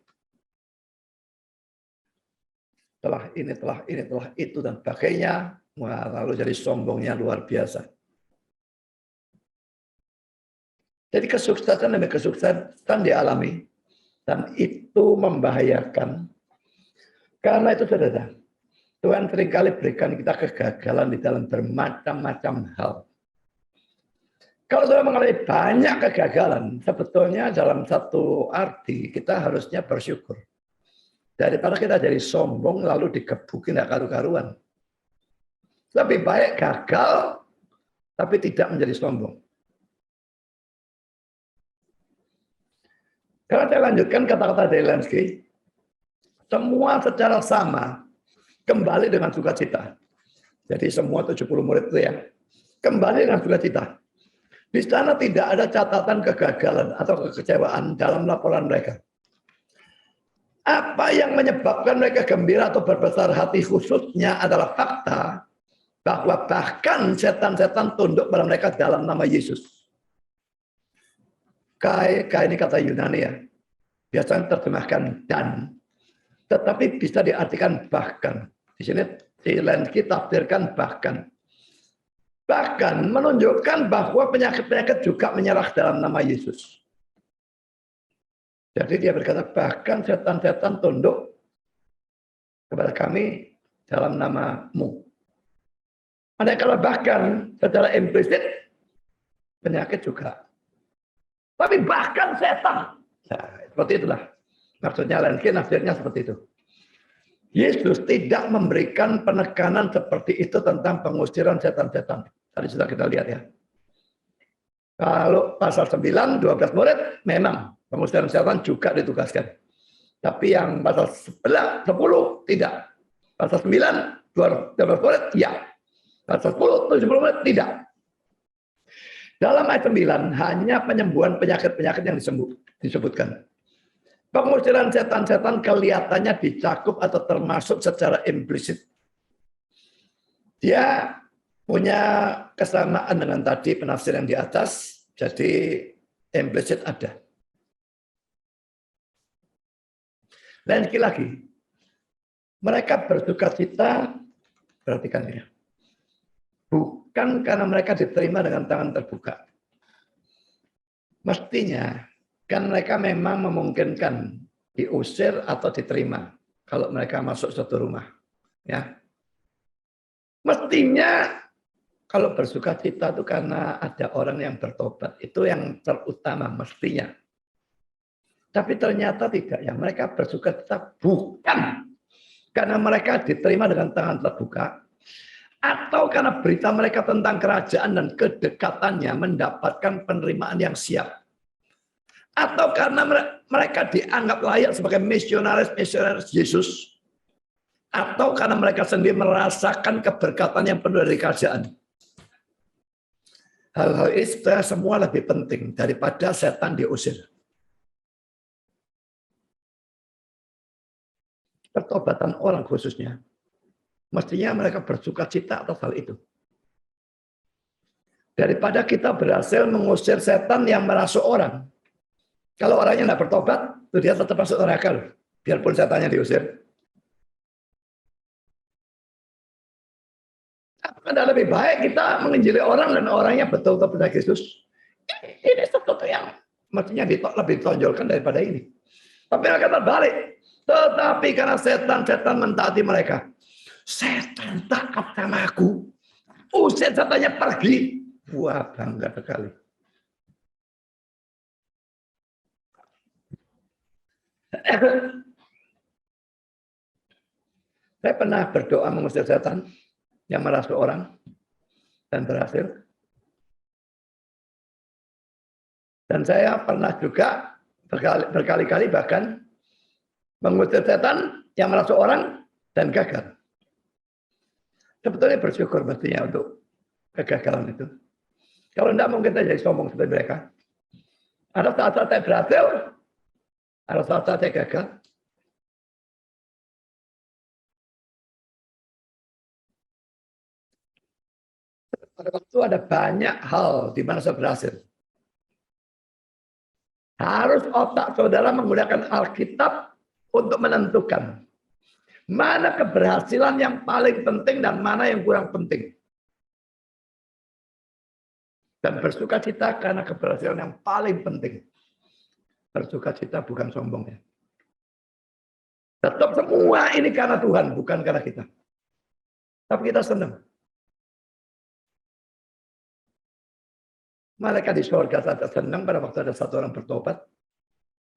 Telah ini, telah itu, dan sebagainya. Wah, lalu jadi sombongnya luar biasa. Jadi kesuksesan demi kesuksesan dialami. Dan itu membahayakan. Karena itu saudara, Tuhan seringkali berikan kita kegagalan di dalam bermacam-macam hal. Kalau sudah mengalami banyak kegagalan, sebetulnya dalam satu arti kita harusnya bersyukur. Daripada kita jadi sombong lalu digebukin tidak karu-karuan. Lebih baik gagal tapi tidak menjadi sombong. Kalau saya lanjutkan kata-kata Zelensky, semua secara sama kembali dengan sukacita. Jadi semua 70 murid itu ya, kembali dengan sukacita. Di sana tidak ada catatan kegagalan atau kekecewaan dalam laporan mereka. Apa yang menyebabkan mereka gembira atau berbesar hati khususnya adalah fakta bahwa bahkan setan-setan tunduk pada mereka dalam nama Yesus. Kai ini kata Yunani ya. Biasanya terjemahkan dan. Tetapi bisa diartikan bahkan. Di sini Zelensky tafsirkan bahkan. Bahkan menunjukkan bahwa penyakit-penyakit juga menyerah dalam nama Yesus. Jadi dia berkata, bahkan setan-setan tunduk kepada kami dalam namamu. Manakala bahkan secara implisit penyakit juga. Tapi bahkan setan. Nah, seperti itulah. Maksudnya Zelensky nafsirnya seperti itu. Yesus tidak memberikan penekanan seperti itu tentang pengusiran setan-setan. Tadi sudah kita lihat ya. Kalau pasal 9, 12 murid, memang pengusiran setan juga ditugaskan. Tapi yang pasal 11, 10, tidak. Pasal 9, 12 murid, ya. Pasal 10, 70 murid, tidak. Dalam ayat 9, hanya penyembuhan penyakit-penyakit yang disebutkan. Pengusiran setan-setan kelihatannya dicakup atau termasuk secara implisit. Dia punya kesamaan dengan tadi penafsiran di atas, jadi implisit ada. Dan lagi, Mereka bersuka cita, perhatikan ya. Bukan karena mereka diterima dengan tangan terbuka. Mestinya, kan mereka memang memungkinkan diusir atau diterima kalau mereka masuk suatu rumah. Ya, mestinya kalau bersuka cita itu karena ada orang yang bertobat. Itu yang terutama mestinya. Tapi ternyata tidak ya. Mereka bersuka cita bukan karena mereka diterima dengan tangan terbuka. Atau karena berita mereka tentang kerajaan dan kedekatannya mendapatkan penerimaan yang siap. Atau karena mereka dianggap layak sebagai misionaris Yesus. Atau karena mereka sendiri merasakan keberkatan yang penuh dari kerajaan. Hal-hal itu semua lebih penting daripada setan diusir. Pertobatan orang khususnya, mestinya mereka bersuka cita atas hal itu. Daripada kita berhasil mengusir setan yang merasuk orang. Kalau orangnya tidak bertobat, dia tetap masuk neraka. Biarpun setannya diusir. Karena lebih baik kita menginjili orang dan orangnya betul-betul percaya Yesus. Ini sesuatu yang mestinya lebih ditonjolkan daripada ini. Tapi mereka terbalik. Tetapi karena setan mentaati mereka. Setan takut sama aku. Usir setannya pergi. Wah, bangga sekali. Saya pernah berdoa mengusir setan yang merasuk orang dan berhasil. Dan saya pernah juga berkali-kali bahkan mengusir setan yang merasuk orang dan gagal. Sebetulnya bersyukur mestinya untuk kegagalan itu. Kalau tidak mungkin saya jadi sombong seperti mereka. Ada saat-saat saya berhasil, ada saat-saat saya gagal. Pada waktu ada banyak hal di mana saya berhasil. Harus otak saudara menggunakan Alkitab untuk menentukan mana keberhasilan yang paling penting dan mana yang kurang penting. Dan bersuka cita karena keberhasilan yang paling penting. Bersuka cita bukan sombong ya. Tetap semua ini karena Tuhan, bukan karena kita. Tapi kita senang. Malaikat di surga saja senang pada waktu ada satu orang bertobat.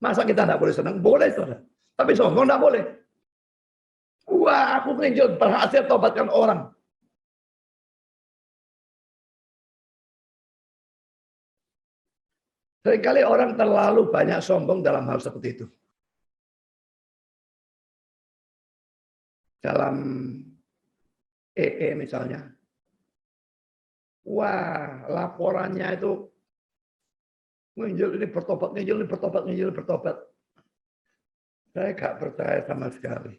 Masa kita tidak boleh senang? Boleh, saudara. Tapi sombong tidak boleh. Wah, aku nginjil berhasil tobatkan orang. Seringkali orang terlalu banyak sombong dalam hal seperti itu. Dalam misalnya. Wah, laporannya itu nginjil ini bertobat, nginjil ini bertobat, nginjil ini bertobat. Saya gak percaya sama sekali.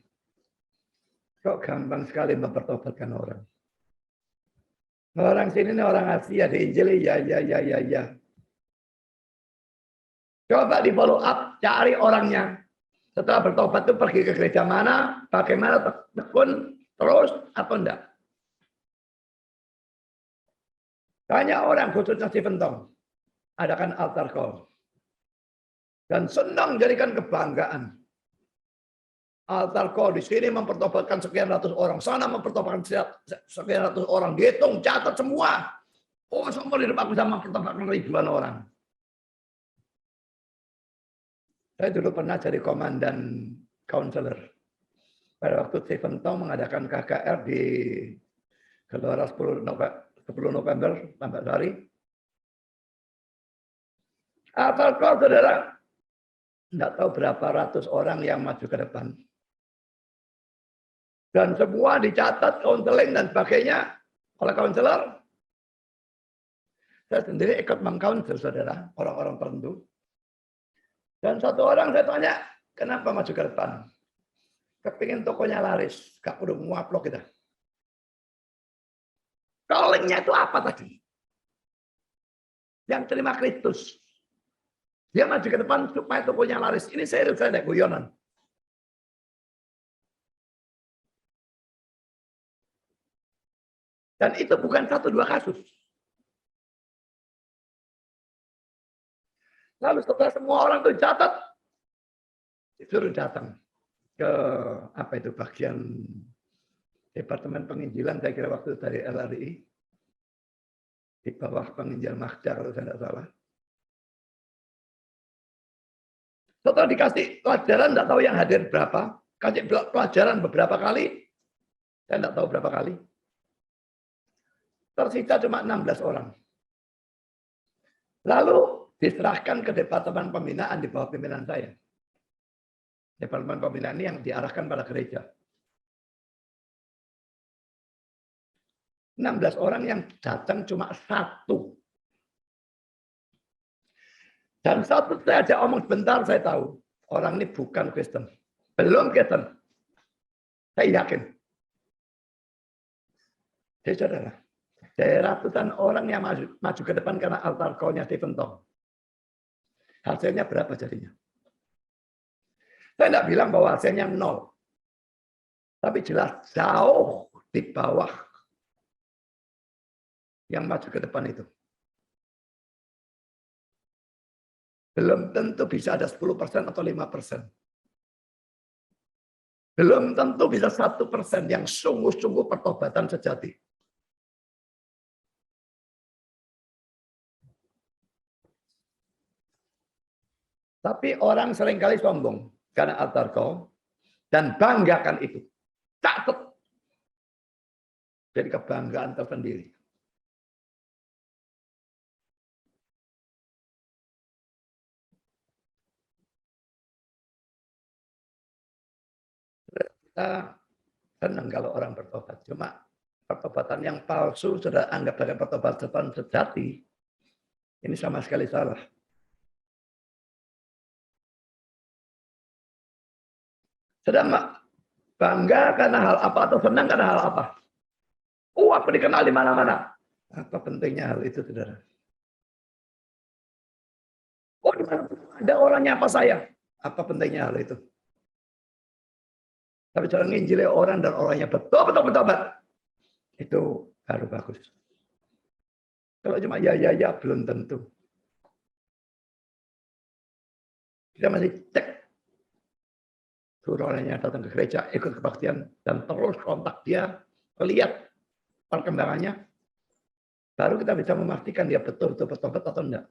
Kok gampang sekali mempertobatkan orang. Orang sini ini orang Asia diinjili ya. Coba di follow up, cari orangnya. Setelah bertobat itu pergi ke gereja mana, bagaimana tekun, terus atau enggak. Banyak orang khususnya Stephen Tong adakan altar call. Dan senang jadikan kebanggaan. Altar call di sini mempertobatkan sekian ratus orang, sana mempertobatkan sekian ratus orang, dihitung, catat semua. Oh, semua hidup aku sama mempertobatkan ribuan orang. Saya dulu pernah jadi komandan counselor. Pada waktu Stephen Tong mengadakan KKR di Gelora 10 November, Tambak Sari. Altar call, saudara, tidak tahu berapa ratus orang yang maju ke depan. Dan semua dicatat, counseling dan sebagainya oleh counselor. Saya sendiri ikut meng-counsel, saudara, orang-orang tertentu. Dan satu orang saya tanya, kenapa maju ke depan? Kepingin tokonya laris, gak perlu nguaplok kita. Callingnya itu apa tadi? Yang terima Kristus. Dia maju ke depan supaya tokonya laris. Ini serius, saya tidak guyonan. Dan itu bukan 1-2 kasus. Lalu setelah semua orang itu catat, disuruh datang ke apa itu bagian Departemen Penginjilan, saya kira waktu dari LRI, di bawah penginjil Magda kalau saya tidak salah. Setelah dikasih pelajaran, tidak tahu yang hadir berapa, kasih pelajaran beberapa kali, saya tidak tahu berapa kali. Tersisa cuma 16 orang. Lalu diserahkan ke Departemen Pembinaan di bawah pimpinan saya. Departemen Pembinaan ini yang diarahkan pada gereja. 16 orang yang datang cuma 1. Dan satu saya ajak omong sebentar, saya tahu. Orang ini bukan Kristen. Belum Kristen. Saya yakin. Jadi saudara, dari ratusan orang yang maju ke depan karena altar call-nya Stephen Tong. Hasilnya berapa jadinya? Saya tidak bilang bahwa hasilnya 0. Tapi jelas jauh di bawah yang maju ke depan itu. Belum tentu bisa ada 10% atau 5%. Belum tentu bisa 1% yang sungguh-sungguh pertobatan sejati. Tapi orang seringkali sombong karena altar call dan banggakan itu. Catat. Jadi kebanggaan tersendiri. Kita senang kalau orang bertobat. Cuma pertobatan yang palsu sudah anggap sebagai pertobatan sejati. Ini sama sekali salah. Sedang bangga karena hal apa atau senang karena hal apa? Oh, aku dikenal di mana-mana. Apa pentingnya hal itu, saudara? Oh, di mana ada orangnya apa saya? Apa pentingnya hal itu? Tapi cara nginjili orang dan orangnya betul-betul bertobat. Itu baru bagus. Kalau cuma ya belum tentu. Kita masih cek. Suruh orangnya datang ke gereja, ikut kebaktian, dan terus kontak dia, lihat perkembangannya. Baru kita bisa memastikan dia betul-betul bertobat atau enggak.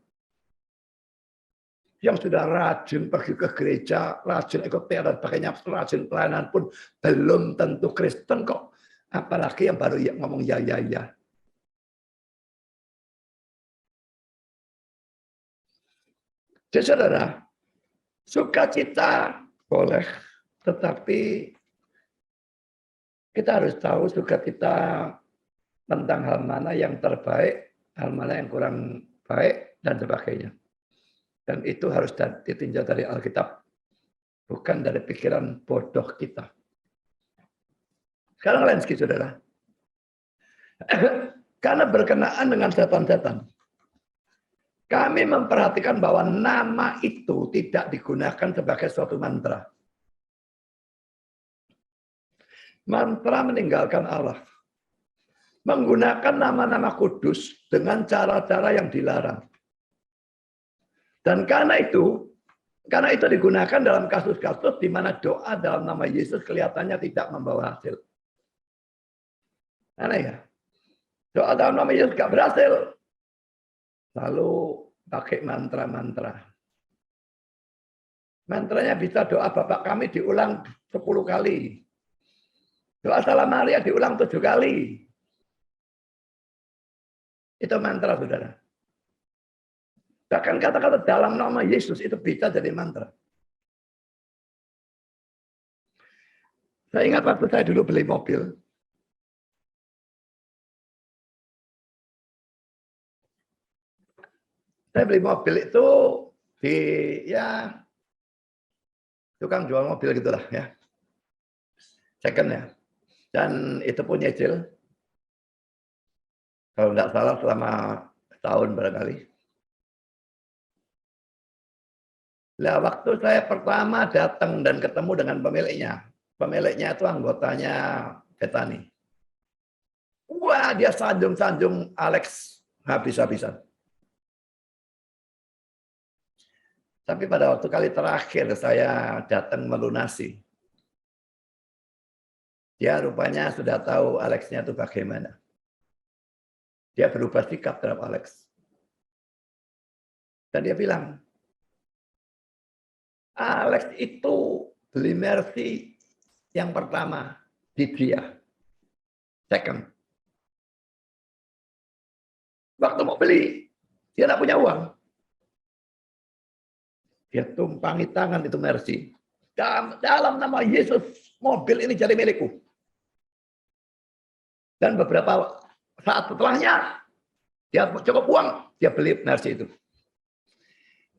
Yang sudah rajin pergi ke gereja, rajin ikut PR dan sebagainya, rajin pelayanan pun belum tentu Kristen kok. Apalagi yang baru ngomong ya. Jadi saudara, sukacita boleh, tetapi kita harus tahu sukacita tentang hal mana yang terbaik, hal mana yang kurang baik, dan sebagainya. Dan itu harus ditinjau dari Alkitab, bukan dari pikiran bodoh kita. Sekarang Lenski, saudara. Karena berkenaan dengan setan-setan, kami memperhatikan bahwa nama itu tidak digunakan sebagai suatu mantra. Mantra meninggalkan Allah. Menggunakan nama-nama kudus dengan cara-cara yang dilarang. Dan karena itu digunakan dalam kasus-kasus di mana doa dalam nama Yesus kelihatannya tidak membawa hasil. Aneh ya? Doa dalam nama Yesus gak berhasil. Lalu pakai mantra-mantra. Mantranya bisa doa Bapak kami diulang 10 kali. Doa Salam Maria diulang 7 kali. Itu mantra, saudara. Bahkan kata-kata dalam nama Yesus itu bisa jadi mantra. Saya ingat waktu saya dulu beli mobil. Saya beli mobil itu di tukang jual mobil gitulah ya. Second ya. Dan itu pun nyicil. Kalau nggak salah selama setahun barangkali. Nah, waktu saya pertama datang dan ketemu dengan pemiliknya. Pemiliknya itu anggotanya Betani. Wah, dia sanjung-sanjung Alex habis-habisan. Tapi pada waktu kali terakhir saya datang melunasi, dia rupanya sudah tahu Alexnya itu bagaimana. Dia berubah sikap terhadap Alex. Dan dia bilang, Alex itu beli Mercy yang pertama di dia. Second. Waktu mau beli, dia tidak punya uang. Dia tumpangi tangan itu Mercy. Dalam nama Yesus, mobil ini jadi milikku. Dan beberapa saat setelahnya, dia cukup uang, dia beli Mercy itu.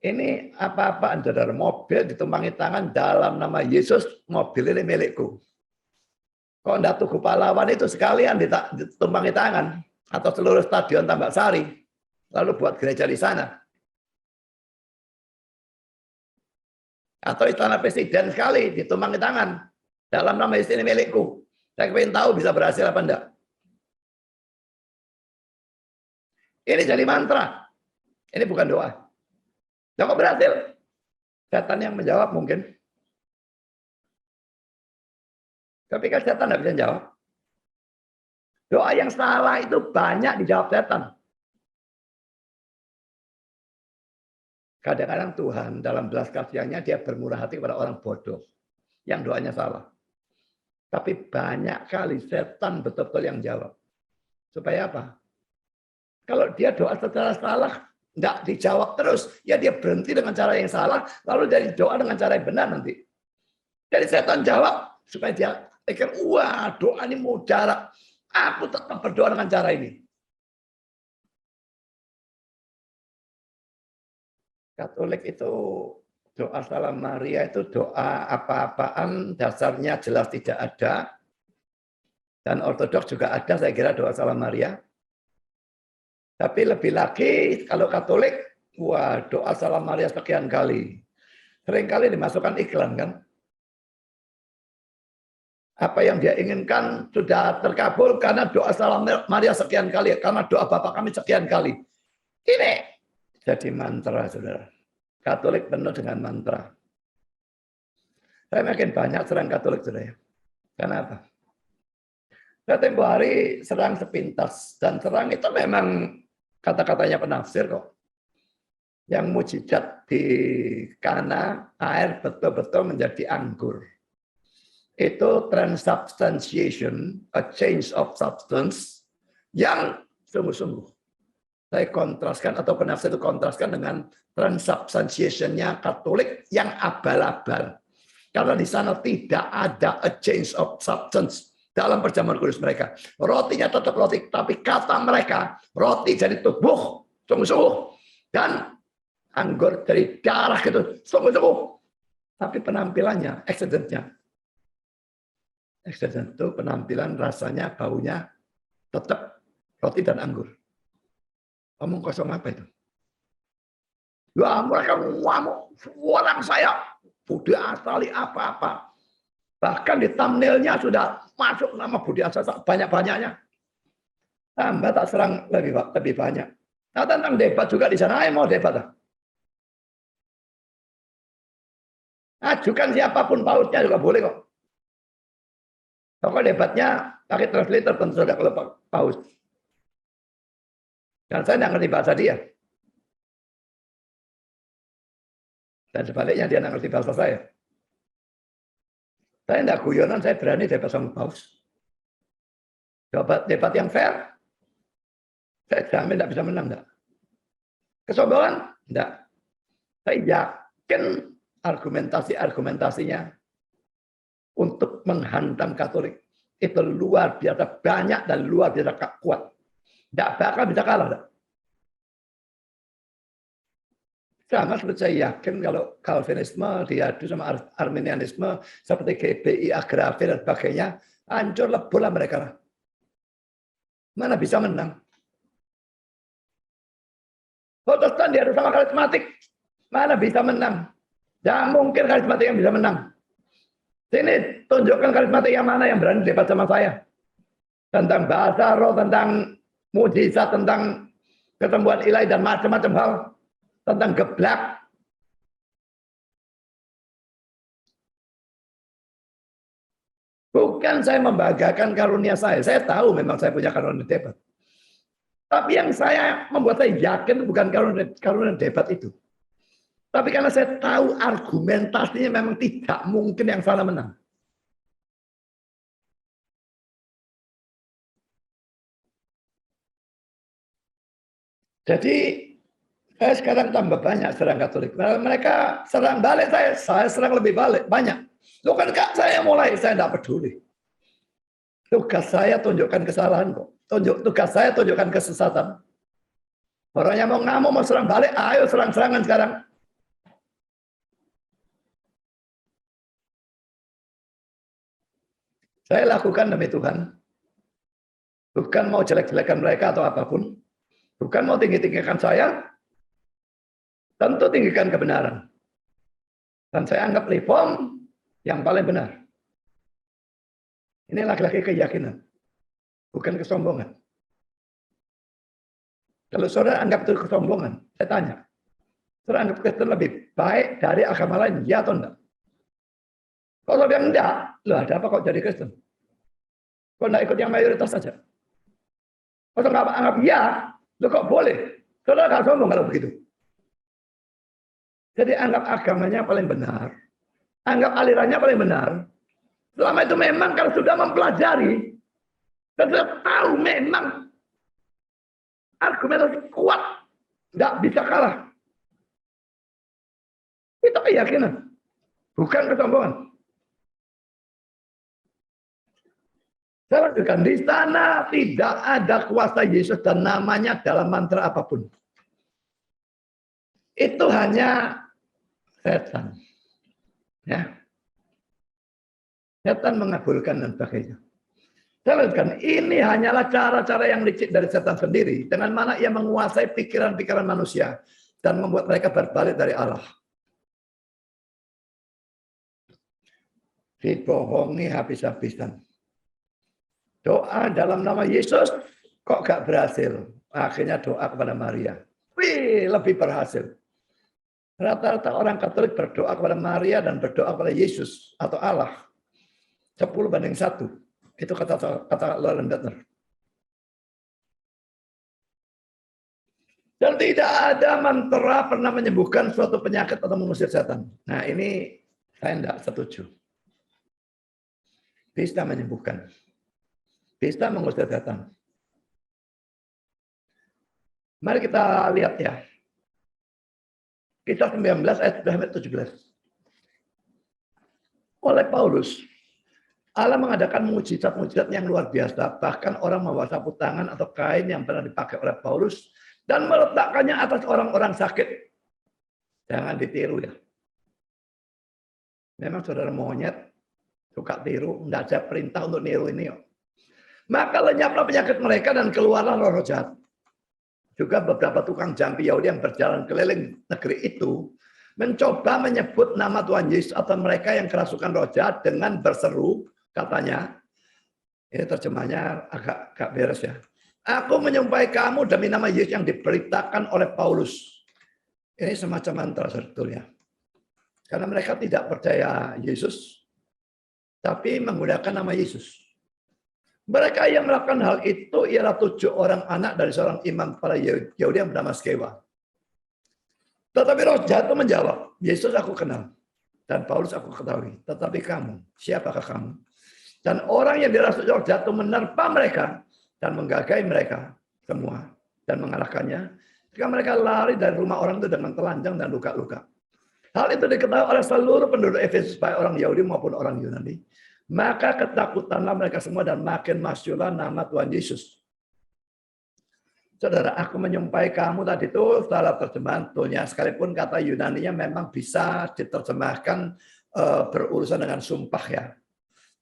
Ini apa-apaan, saudara, mobil ditumpangi tangan dalam nama Yesus, mobil ini milikku. Kalau enggak Tugu Pahlawan itu sekalian ditumpangi tangan, atau seluruh stadion Tambak Sari, lalu buat gereja di sana. Atau istana presiden sekali ditumpangi tangan, dalam nama Yesus ini milikku. Saya ingin tahu bisa berhasil apa enggak. Ini jadi mantra. Ini bukan doa. Kok berhasil? Setan yang menjawab mungkin. Tapi kan setan tidak bisa jawab. Doa yang salah itu banyak dijawab setan. Kadang-kadang Tuhan dalam belas kasihannya dia bermurah hati kepada orang bodoh. Yang doanya salah. Tapi banyak kali setan betul-betul yang jawab. Supaya apa? Kalau dia doa secara salah, tidak dijawab terus, ya dia berhenti dengan cara yang salah, lalu dari doa dengan cara yang benar nanti. Jadi setan jawab, supaya dia pikir, wah doa ini mudarat, aku tetap berdoa dengan cara ini. Katolik itu, doa Salam Maria itu doa apa-apaan, dasarnya jelas tidak ada. Dan Ortodoks juga ada, saya kira doa Salam Maria. Tapi lebih lagi kalau Katolik, wah doa Salam Maria sekian kali. Seringkali dimasukkan iklan kan. Apa yang dia inginkan sudah terkabul karena doa Salam Maria sekian kali. Karena doa Bapa kami sekian kali. Ini jadi mantra, saudara. Katolik penuh dengan mantra. Saya makin banyak serang Katolik, saudara. Kenapa? Saya tempoh hari serang sepintas. Dan serang itu memang kata-katanya penafsir kok. Yang mujizat di Kana, air betul-betul menjadi anggur. Itu transubstantiation, a change of substance, yang sungguh-sungguh. Saya kontraskan, atau penafsir itu kontraskan dengan transubstantiation-nya Katolik yang abal-abal. Karena di sana tidak ada a change of substance. Dalam perjamuan kudus mereka. Rotinya tetap roti, tapi kata mereka, roti jadi tubuh, sungguh-sungguh. Dan anggur dari darah gitu, sungguh-sungguh. Tapi penampilannya, accident-nya. Accident itu penampilan, rasanya, baunya, tetap roti dan anggur. Omong kosong apa itu? Ya mereka ngamuk, orang saya, Budi Asali apa-apa. Bahkan di thumbnailnya sudah masuk nama Budi Asali banyak-banyaknya. Tambah tak serang lebih banyak. Nah tentang debat juga di sana, ayo mau debat. Ajukan siapapun pautnya juga boleh kok. Pokoknya debatnya pakai translator tentu saja kalau paus. Dan saya tidak ngerti bahasa dia. Dan sebaliknya dia tidak ngerti bahasa saya. Saya tidak guyonan, saya berani debat sama paus. Debat yang fair, saya jamin tidak bisa menang. Enggak. Kesombongan? Tidak. Saya yakin argumentasinya untuk menghantam Katolik itu luar biasa banyak dan luar biasa kuat. Tidak bakal bisa kalah. Enggak. Sama seperti saya yakin kalau Calvinisme diadu sama Arminianisme seperti GBI, Agrafe dan sebagainya, hancur lebur lah mereka. Mana bisa menang? Protestan diadu sama karismatik, mana bisa menang? Jangan mungkin karismatik yang bisa menang. Sini tunjukkan karismatik yang mana yang berani debat sama saya. tentang bahasa roh, tentang mujizat, tentang kesembuhan ilahi dan macam-macam hal, tentang geblak. Bukan saya membanggakan karunia saya tahu memang saya punya karunia debat. Tapi yang membuat saya yakin bukan karunia debat itu. Tapi karena saya tahu argumentasinya memang tidak mungkin yang salah menang. Jadi saya sekarang tambah banyak serang Katolik. Mereka serang balik saya serang lebih banyak. Loh kan Kak, saya tidak peduli. Tugas saya tunjukkan kesalahan kok. Tugas saya tunjukkan kesesatan. Orang yang mau ngamuk, mau serang balik, ayo serang-serangan sekarang. Saya lakukan demi Tuhan. Bukan mau jelek-jelekan mereka atau apapun. Bukan mau tinggi-tinggikan saya. Tentu tinggikan kebenaran. Dan saya anggap reform yang paling benar. Ini laki-laki keyakinan. Bukan kesombongan. Kalau saudara anggap itu kesombongan, saya tanya. Saudara anggap Kristen lebih baik dari agama lain, ya atau enggak? Kalau yang enggak, loh ada apa kok jadi Kristen? Kok enggak ikut yang mayoritas saja? Kalau enggak anggap ya, loh kok boleh? Saudara enggak sombong kalau begitu. Jadi anggap agamanya paling benar. Anggap alirannya paling benar. Selama itu memang kalau sudah mempelajari, dan sudah tahu memang argumentasi kuat, nggak bisa kalah. Itu keyakinan, bukan kesombongan. Saya lanjutkan, di sana tidak ada kuasa Yesus dan namanya dalam mantra apapun. Itu hanya setan. Ya. Setan mengabulkan dan sebagainya. Saya lanjutkan, ini hanyalah cara-cara yang licik dari setan sendiri, dengan mana ia menguasai pikiran-pikiran manusia dan membuat mereka berbalik dari Allah. Dibohongi habis-habisan. Doa dalam nama Yesus kok gak berhasil. Akhirnya doa kepada Maria. Wih, lebih berhasil. Rata-rata orang Katolik berdoa kepada Maria dan berdoa kepada Yesus atau Allah. 10:1. Itu kata Lauren Bettner. Dan tidak ada mantra pernah menyembuhkan suatu penyakit atau mengusir setan. Nah ini saya tidak setuju. Bisa menyembuhkan. Bisa mengusir setan. Mari kita lihat ya. Kisah 19 ayat 17. Oleh Paulus, Allah mengadakan mujizat-mujizat yang luar biasa. Bahkan orang membawa sapu tangan atau kain yang pernah dipakai oleh Paulus dan meletakkannya atas orang-orang sakit. Jangan ditiru ya. Memang saudara monyet, suka tiru, tidak ada perintah untuk niru ini. Maka lenyaplah penyakit mereka dan keluarlah roh jahat. Juga beberapa tukang jampi Yahudi yang berjalan keliling negeri itu mencoba menyebut nama Tuhan Yesus atau mereka yang kerasukan roh jahat dengan berseru, katanya, ini terjemahnya agak beres ya. Aku menyumpahi kamu demi nama Yesus yang diberitakan oleh Paulus. Ini semacam mantra sebetulnya. Karena mereka tidak percaya Yesus, tapi menggunakan nama Yesus. Mereka yang melakukan hal itu ialah 7 orang anak dari seorang imam kepala Yahudi yang bernama Skewa. Tetapi roh jahat itu menjawab, Yesus aku kenal, dan Paulus aku ketahui. Tetapi kamu, siapakah kamu? Dan orang yang dirasuki roh jahat itu menerpa mereka dan menggagahi mereka semua dan mengalahkannya. Jika mereka lari dari rumah orang itu dengan telanjang dan luka-luka. Hal itu diketahui oleh seluruh penduduk Efesus, baik orang Yahudi maupun orang Yunani. Maka ketakutanlah mereka semua dan makin masyhurlah nama Tuhan Yesus. Saudara, aku menyumpahi kamu tadi itu salah terjemahan tuhnya. Sekalipun kata Yunaninya memang bisa diterjemahkan berurusan dengan sumpah ya.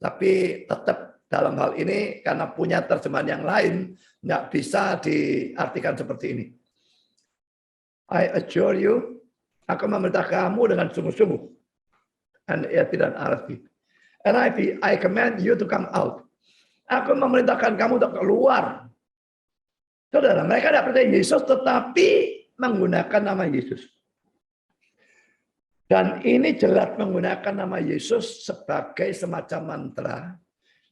Tapi tetap dalam hal ini karena punya terjemahan yang lain, nggak bisa diartikan seperti ini. I adjure you, aku memerintah kamu dengan sungguh-sungguh. NET dan RSV. NIV, I command you to come out. Aku memerintahkan kamu untuk keluar. Saudara, mereka tidak percaya Yesus tetapi menggunakan nama Yesus. Dan ini jelas menggunakan nama Yesus sebagai semacam mantra.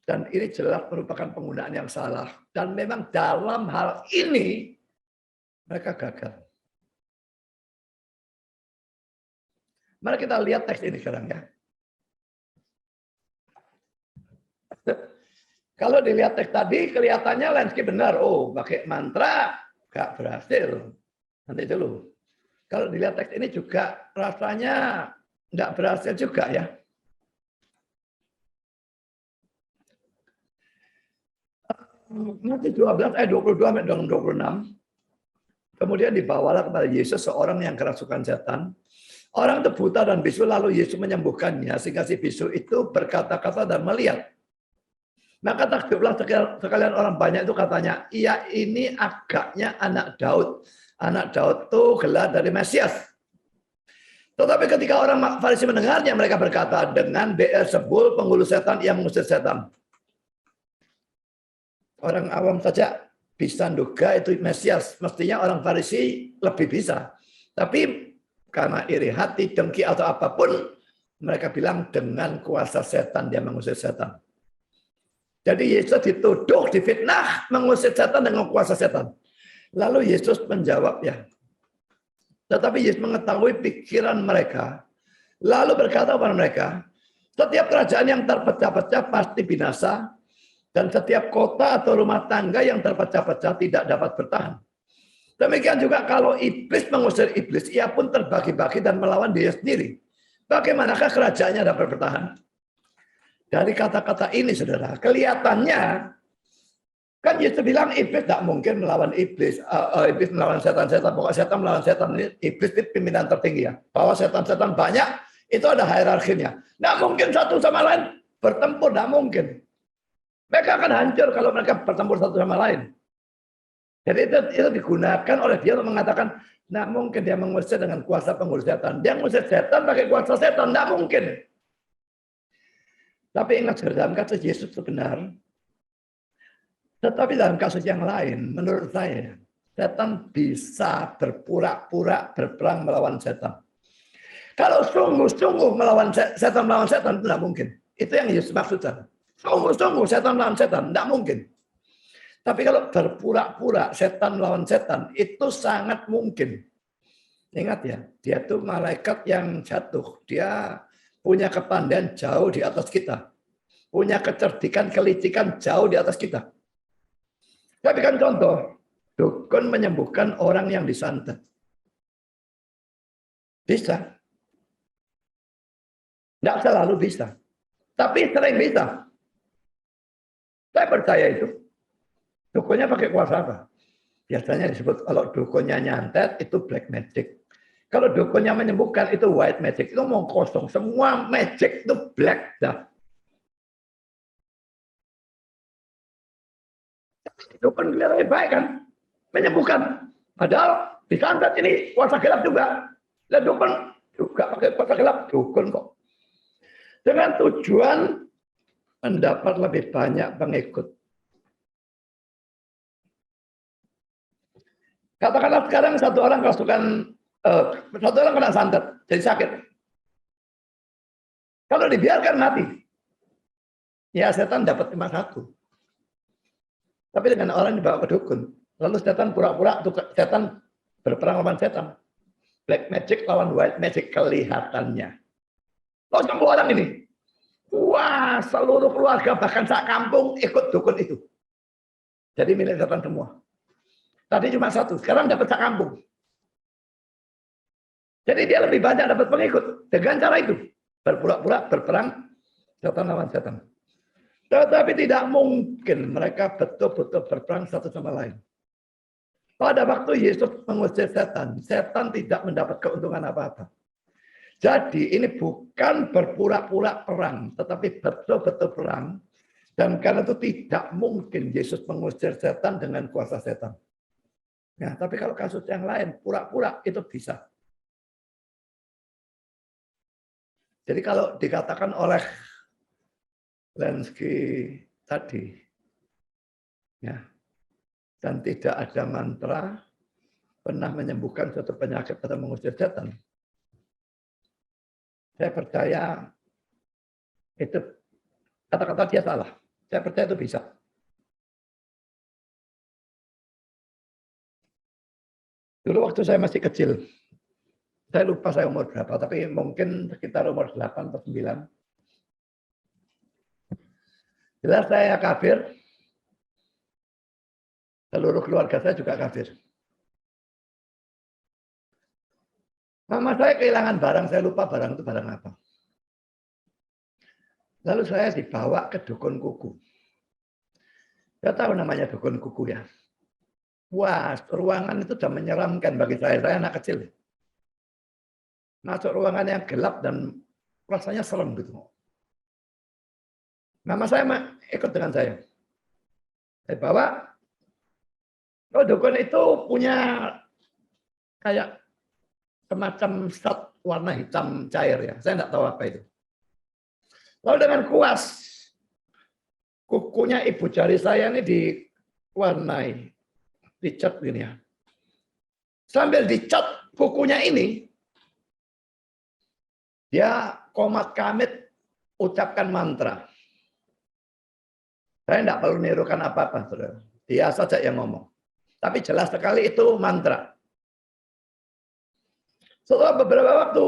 Dan ini jelas merupakan penggunaan yang salah. Dan memang dalam hal ini mereka gagal. Mari kita lihat teks ini sekarang ya. Kalau dilihat teks tadi, kelihatannya Lenski benar. Oh, pakai mantra, gak berhasil. Nanti dulu. Kalau dilihat teks ini juga rasanya nggak berhasil juga ya. Nanti 12 ayat 22 sampai 26. Kemudian dibawalah kepada Yesus seorang yang kerasukan setan. Orang itu buta dan bisu, lalu Yesus menyembuhkannya sehingga si bisu itu berkata-kata dan melihat. Maka takjublah sekalian orang banyak itu katanya, iya ini agaknya anak Daud. Anak Daud itu gelar dari Mesias. Tetapi ketika orang Farisi mendengarnya, mereka berkata, dengan Beelzebul penghulu setan yang mengusir setan. Orang awam saja bisa duga itu Mesias. Mestinya orang Farisi lebih bisa. Tapi karena iri hati, dengki atau apapun, mereka bilang dengan kuasa setan dia mengusir setan. Jadi Yesus dituduh, difitnah, mengusir setan dengan kuasa setan. Lalu Yesus menjawab ya. Tetapi Yesus mengetahui pikiran mereka. Lalu berkata kepada mereka, setiap kerajaan yang terpecah-pecah pasti binasa. Dan setiap kota atau rumah tangga yang terpecah-pecah tidak dapat bertahan. Demikian juga kalau iblis mengusir iblis, ia pun terbagi-bagi dan melawan diri sendiri. Bagaimanakah kerajaannya dapat bertahan? Dari kata-kata ini, saudara, kelihatannya kan Yesus bilang iblis tidak mungkin melawan iblis, iblis melawan setan-setan, pokoknya setan melawan setan. Iblis itu pimpinan tertinggi ya. Bahwa setan-setan banyak itu ada hierarkinya. Tidak mungkin satu sama lain bertempur, tidak mungkin. Mereka akan hancur kalau mereka bertempur satu sama lain. Jadi itu digunakan oleh dia untuk mengatakan, tidak mungkin dia mengusir dengan kuasa pengurus setan. Dia mengusir setan pakai kuasa setan, tidak mungkin. Tapi ingat, dalam kasus Yesus itu benar. Tetapi dalam kasus yang lain, menurut saya, setan bisa berpura-pura berperang melawan setan. Kalau sungguh-sungguh setan melawan setan, tidak mungkin. Itu yang Yesus maksudkan. Sungguh-sungguh setan melawan setan, tidak mungkin. Tapi kalau berpura-pura setan melawan setan, itu sangat mungkin. Ingat ya, dia itu malaikat yang jatuh. Dia punya kepandaian jauh di atas kita. Punya kecerdikan, kelicikan jauh di atas kita. Tapi kan contoh, dukun menyembuhkan orang yang disantet. Bisa. Tidak selalu bisa. Tapi sering bisa. Saya percaya itu. Dukunnya pakai kuasa apa? Biasanya disebut kalau dukunnya nyantet itu black magic. Kalau dukunnya menyembuhkan itu white magic. Itu mau kosong. Semua magic itu black dah. Dukun kelihatannya baik kan? Menyembuhkan. Padahal disantet ini kuasa gelap juga. Dan dukun juga pakai kuasa gelap. Dukun kok. Dengan tujuan mendapat lebih banyak pengikut. Katakanlah sekarang satu orang kena santet, jadi sakit. Kalau dibiarkan mati, ya setan dapat cuma satu. Tapi dengan orang dibawa ke dukun, lalu setan pura-pura, setan berperang lawan setan. Black magic lawan white magic kelihatannya. Kok semua orang ini? Wah, seluruh keluarga bahkan sak kampung ikut dukun itu. Jadi milik setan semua. Tadi cuma satu, sekarang dapat sak kampung. Jadi dia lebih banyak dapat pengikut dengan cara itu. Berpura-pura berperang setan lawan setan. Tetapi tidak mungkin mereka betul-betul berperang satu sama lain. Pada waktu Yesus mengusir setan, setan tidak mendapat keuntungan apa-apa. Jadi ini bukan berpura-pura perang, tetapi betul-betul perang. Dan karena itu tidak mungkin Yesus mengusir setan dengan kuasa setan. Nah, tapi kalau kasus yang lain, pura-pura itu bisa. Jadi kalau dikatakan oleh Lenski tadi, Ya. Dan tidak ada mantra pernah menyembuhkan suatu penyakit atau mengusir setan. Saya percaya itu kata-kata dia salah. Saya percaya itu bisa. Dulu waktu saya masih kecil, saya lupa saya umur berapa, tapi mungkin sekitar umur 8 atau 9. Jelas saya kafir, seluruh keluarga saya juga kafir. Mama saya kehilangan barang, saya lupa barang itu barang apa. Lalu saya dibawa ke dukun kuku. Saya tahu namanya dukun kuku ya. Wah, ruangan itu sudah menyeramkan bagi saya. Saya anak kecil. Masuk ruangan yang gelap dan rasanya serem gitu. Mama saya ikut dengan saya. Saya bawa. Oh, dukun itu punya kayak semacam zat warna hitam cair ya. Saya enggak tahu apa itu. Lalu dengan kuas, kukunya ibu jari saya ini diwarnai, dicat gini ya. Sambil dicat kukunya ini, dia komat kamit ucapkan mantra. Saya tidak perlu nirukan apa-apa, saudara. Dia saja yang ngomong. Tapi jelas sekali itu mantra. Setelah beberapa waktu,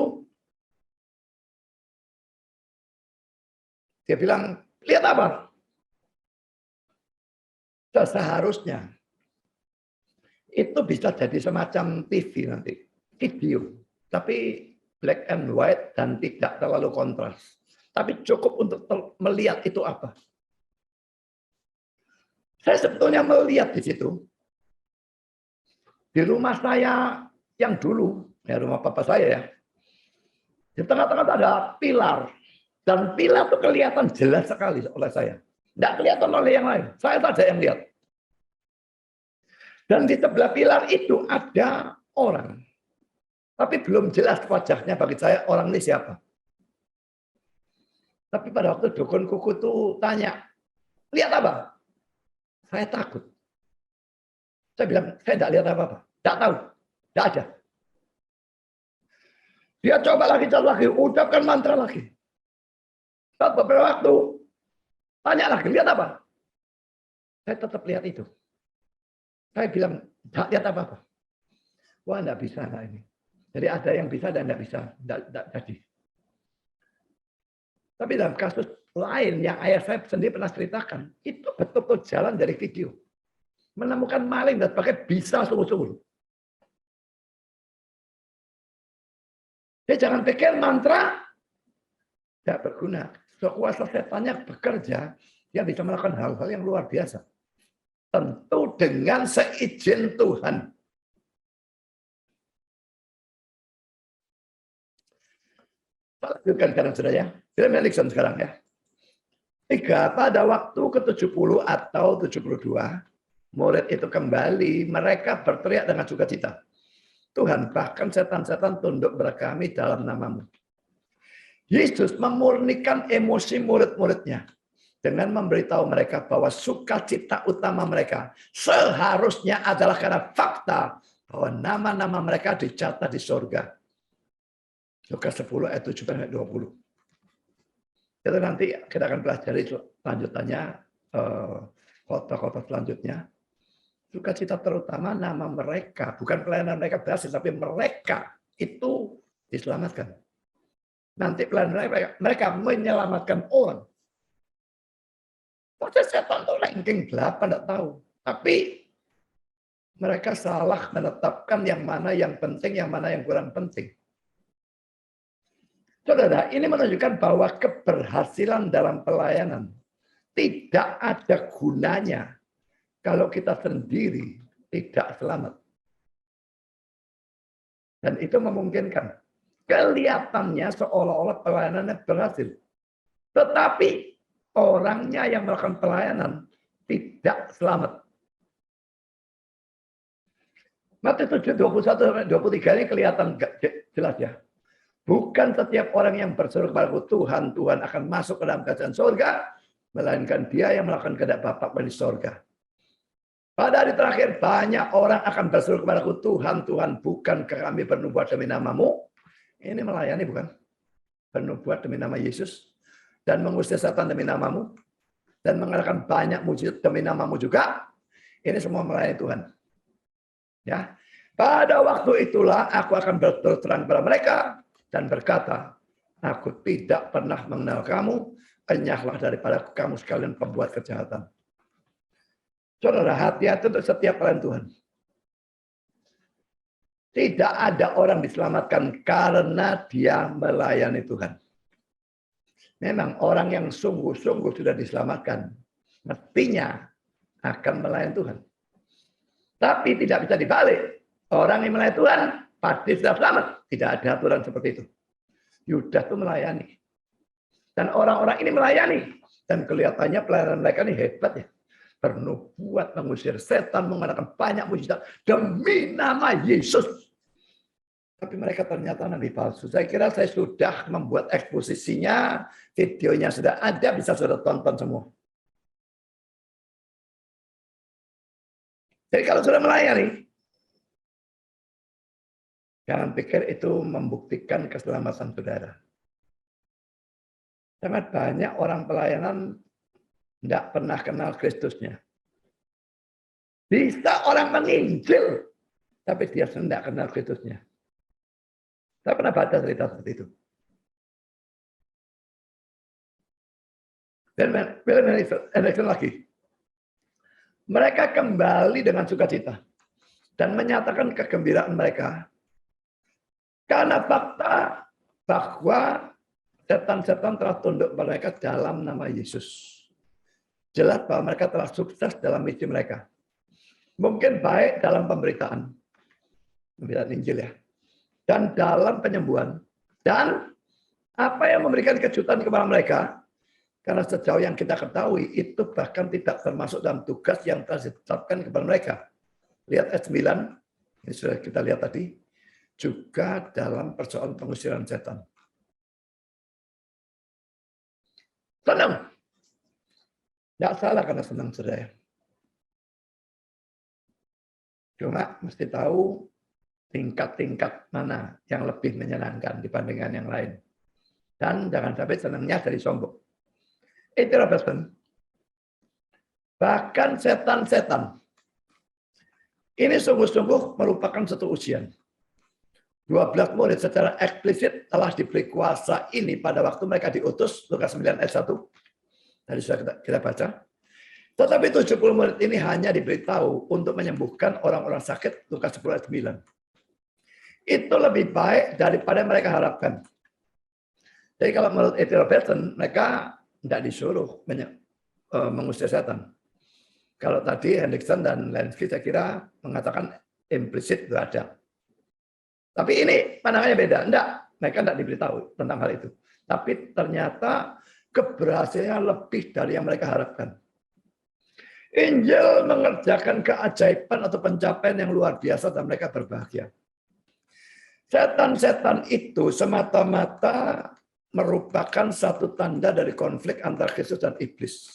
dia bilang, lihat apa? Seharusnya itu bisa jadi semacam TV nanti, video. Tapi black and white dan tidak terlalu kontras. Tapi cukup untuk melihat itu apa. Saya sebetulnya melihat di situ. Di rumah saya yang dulu, ya rumah papa saya ya. Di tengah-tengah ada pilar. Dan pilar itu kelihatan jelas sekali oleh saya. Tidak kelihatan oleh yang lain. Saya saja yang lihat. Dan di sebelah pilar itu ada orang. Tapi belum jelas wajahnya bagi saya orang ini siapa. Tapi pada waktu dukun kuku itu tanya, lihat apa? Saya takut. Saya bilang, saya tidak lihat apa-apa. Tidak tahu. Tidak ada. Dia coba lagi, ucapkan mantra lagi. Saat beberapa waktu, tanya lagi, lihat apa? Saya tetap lihat itu. Saya bilang, tidak lihat apa-apa. Wah, tidak bisa lah ini. Jadi ada yang bisa dan tidak bisa. Tidak jadi. Tapi dalam kasus lain yang ayah saya sendiri pernah ceritakan, itu betul-betul jalan dari video. Menemukan maling dan pakai bisa sungguh-sungguh. Jadi jangan pikir mantra tidak berguna. Kuasa setannya bekerja, dia bisa melakukan hal-hal yang luar biasa. Tentu dengan seizin Tuhan. Saya lanjutkan sekarang, saudara ya. Film Nixon sekarang ya. Pada waktu ke-70 atau 72, murid itu kembali, mereka berteriak dengan sukacita. Tuhan, bahkan setan-setan tunduk berkami dalam namamu. Yesus memurnikan emosi murid-muridnya dengan memberitahu mereka bahwa sukacita utama mereka seharusnya adalah karena fakta bahwa nama-nama mereka dicatat di surga. Lukas 10 ayat 7-20. Itu nanti kita akan pelajari lanjutannya, kota-kota selanjutnya. Sukacita terutama nama mereka, bukan pelayanan mereka berhasil, tapi mereka itu diselamatkan. Nanti pelayanan mereka menyelamatkan orang. Proses setan itu ranking 8, tidak tahu. Tapi mereka salah menetapkan yang mana yang penting, yang mana yang kurang penting. Saudara, ini menunjukkan bahwa keberhasilan dalam pelayanan tidak ada gunanya kalau kita sendiri tidak selamat. Dan itu memungkinkan. Kelihatannya seolah-olah pelayanannya berhasil. Tetapi orangnya yang melakukan pelayanan tidak selamat. Matius 7:21-23 ini kelihatan jelas ya. Bukan setiap orang yang berseru kepada Tuhan, Tuhan akan masuk ke dalam kerajaan surga, melainkan dia yang melakukan kehendak Bapa di surga. Pada hari terakhir banyak orang akan berseru kepadaku, Tuhan, Tuhan, bukankah kami bernubuat demi nama-Mu? Ini melayani bukan? Bernubuat demi nama Yesus dan mengusir setan demi nama-Mu dan mengadakan banyak mujizat demi nama-Mu juga. Ini semua melayani Tuhan. Ya. Pada waktu itulah aku akan berterus terang kepada mereka dan berkata, aku tidak pernah mengenal kamu, enyahlah daripada kamu sekalian pembuat kejahatan. Saudara, hati-hati untuk setiap pelayan Tuhan. Tidak ada orang diselamatkan karena dia melayani Tuhan. Memang orang yang sungguh-sungguh sudah diselamatkan, mestinya akan melayani Tuhan. Tapi tidak bisa dibalik. Orang yang melayani Tuhan pasti sudah selamat. Tidak ada aturan seperti itu. Yudas itu melayani. Dan orang-orang ini melayani. Dan kelihatannya pelayanan mereka ini hebat ya. Bernubuat, mengusir setan, mengadakan banyak mujizat demi nama Yesus. Tapi mereka ternyata nabi palsu. Saya kira saya sudah membuat eksposisinya, videonya sudah ada, bisa sudah tonton semua. Jadi kalau sudah melayani, jangan pikir itu membuktikan keselamatan saudara. Sangat banyak orang pelayanan tidak pernah kenal Kristusnya. Bisa orang menginjil, tapi dia tidak kenal Kristusnya. Saya pernah baca cerita seperti itu. Dan William lagi. Mereka kembali dengan sukacita dan menyatakan kegembiraan mereka karena fakta bahwa setan-setan telah tunduk pada mereka dalam nama Yesus. Jelas bahwa mereka telah sukses dalam misi mereka. Mungkin baik dalam pemberitaan Injil ya, dan dalam penyembuhan, dan apa yang memberikan kejutan kepada mereka, karena sejauh yang kita ketahui itu bahkan tidak termasuk dalam tugas yang telah ditetapkan kepada mereka. Lihat ayat 9, ini sudah kita lihat tadi, juga dalam persoalan pengusiran setan. Senang. Tidak salah karena senang, saudara. Cuma mesti tahu tingkat-tingkat mana yang lebih menyenangkan dibandingkan yang lain. Dan jangan sampai senangnya dari sombong. Itu Robertson. Bahkan setan-setan. Ini sungguh-sungguh merupakan satu ujian. 12 murid secara eksplisit telah diberi kuasa ini pada waktu mereka diutus, Lukas 9 ayat 1. Tadi sudah kita baca. Tetapi 70 murid ini hanya diberitahu untuk menyembuhkan orang-orang sakit, Lukas 10 ayat 9. Itu lebih baik daripada mereka harapkan. Jadi kalau menurut E.T. Robertson, mereka tidak disuruh mengusir setan. Kalau tadi Hendrickson dan Lenski saya kira mengatakan implisit itu ada. Tapi ini pandangannya beda. Enggak, mereka tidak diberitahu tentang hal itu. Tapi ternyata keberhasilan lebih dari yang mereka harapkan. Injil mengerjakan keajaiban atau pencapaian yang luar biasa dan mereka berbahagia. Setan-setan itu semata-mata merupakan satu tanda dari konflik antara Kristus dan iblis.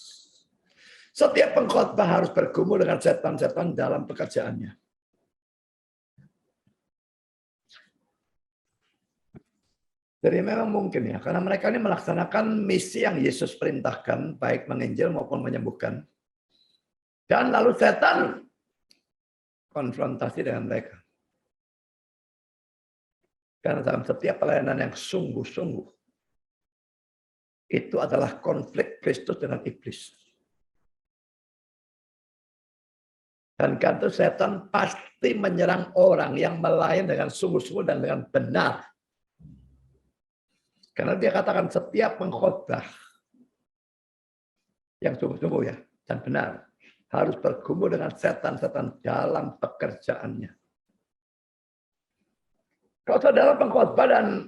Setiap pengkhotbah harus bergumul dengan setan-setan dalam pekerjaannya. Jadi memang mungkin ya, karena mereka ini melaksanakan misi yang Yesus perintahkan, baik menginjil maupun menyembuhkan. Dan lalu setan konfrontasi dengan mereka. Karena dalam setiap pelayanan yang sungguh-sungguh, itu adalah konflik Kristus dengan iblis. Dan karena setan pasti menyerang orang yang melayani dengan sungguh-sungguh dan dengan benar. Karena dia katakan setiap pengkhotbah yang sungguh-sungguh ya dan benar harus bergumul dengan setan-setan dalam pekerjaannya. Kalau saudara pengkhotbah dan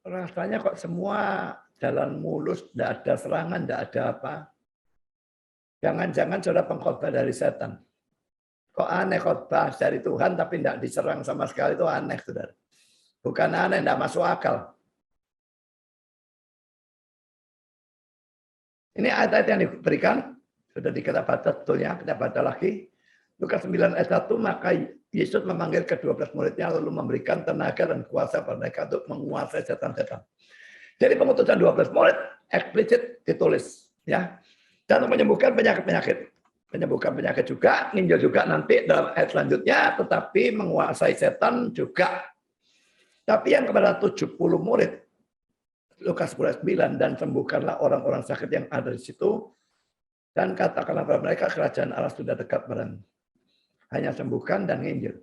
rasanya kok semua jalan mulus, tidak ada serangan, tidak ada apa. Jangan-jangan saudara pengkhotbah dari setan. Kok aneh khotbah dari Tuhan tapi tidak diserang sama sekali, itu aneh, saudara. Bukan aneh, tidak masuk akal. Ini ayat-ayat yang diberikan, sudah kita baca betulnya, kita baca lagi. Lukas 9 ayat 1, maka Yesus memanggil ke-12 muridnya lalu memberikan tenaga dan kuasa pada mereka untuk menguasai setan-setan. Jadi pengutusan 12 murid eksplisit ditulis, ya. Dan menyembuhkan penyakit-penyakit. Menyembuhkan penyakit juga, nginjil juga nanti dalam ayat selanjutnya, tetapi menguasai setan juga. Tapi yang kepada 70 murid, Lukas 10 ayat 9, dan sembuhkanlah orang-orang sakit yang ada di situ, dan katakanlah kepada mereka, kerajaan Allah sudah dekat padamu. Hanya sembuhkan dan nginjil.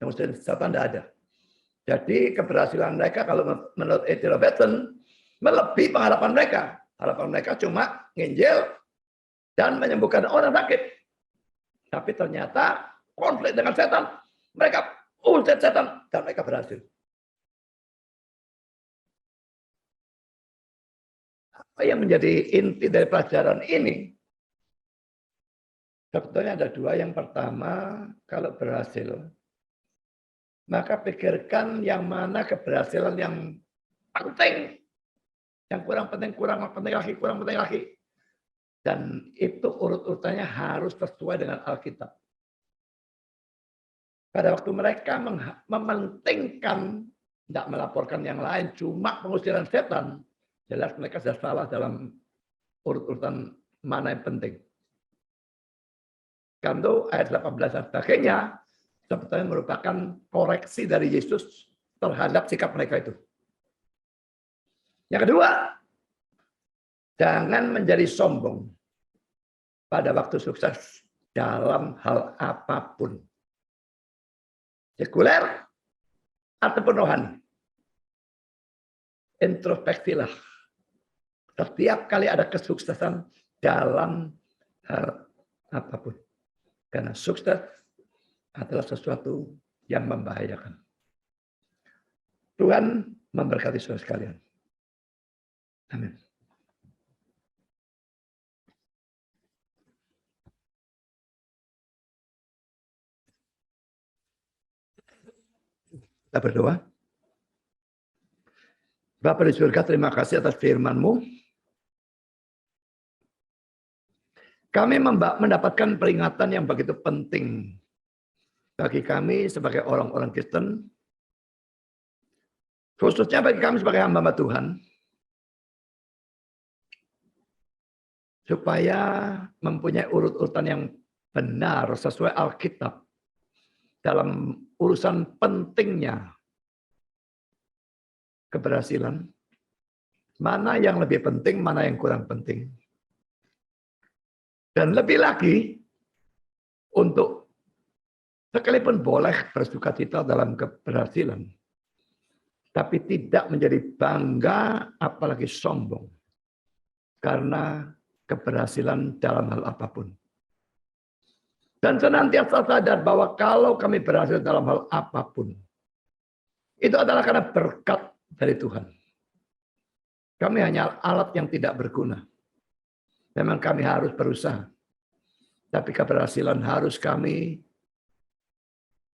Yang mesti setan tidak ada. Jadi keberhasilan mereka kalau menurut A.T. Robertson melebihi pengharapan mereka. Harapan mereka cuma nginjil dan menyembuhkan orang sakit. Tapi ternyata konflik dengan setan. Mereka usir setan dan mereka berhasil. Apa yang menjadi inti dari pelajaran ini? Sebetulnya ada dua. Yang pertama, kalau berhasil, maka pikirkan yang mana keberhasilan yang penting. Yang kurang penting lagi, kurang penting lagi. Dan itu urut-urutannya harus sesuai dengan Alkitab. Pada waktu mereka mementingkan, tidak melaporkan yang lain, cuma pengusiran setan, jelas mereka sudah salah dalam urut-urutan mana yang penting. Karena ayat 18 dan sebagainya, sebetulnya merupakan koreksi dari Yesus terhadap sikap mereka itu. Yang kedua, jangan menjadi sombong pada waktu sukses dalam hal apapun. Sekuler ataupun rohani. Introspeksilah. Setiap kali ada kesuksesan dalam hal apapun. Karena sukses adalah sesuatu yang membahayakan. Tuhan memberkati saudara sekalian. Amin. Kita berdoa. Bapa di surga, terima kasih atas firman-Mu. Kami mendapatkan peringatan yang begitu penting bagi kami sebagai orang-orang Kristen, khususnya bagi kami sebagai hamba Tuhan, supaya mempunyai urut-urutan yang benar sesuai Alkitab dalam urusan pentingnya keberhasilan, mana yang lebih penting, mana yang kurang penting. Dan lebih lagi, untuk sekalipun boleh bersukacita dalam keberhasilan, tapi tidak menjadi bangga, apalagi sombong, karena keberhasilan dalam hal apapun. Dan senantiasa sadar bahwa kalau kami berhasil dalam hal apapun, itu adalah karena berkat dari Tuhan. Kami hanya alat yang tidak berguna. Memang kami harus berusaha. Tapi keberhasilan harus kami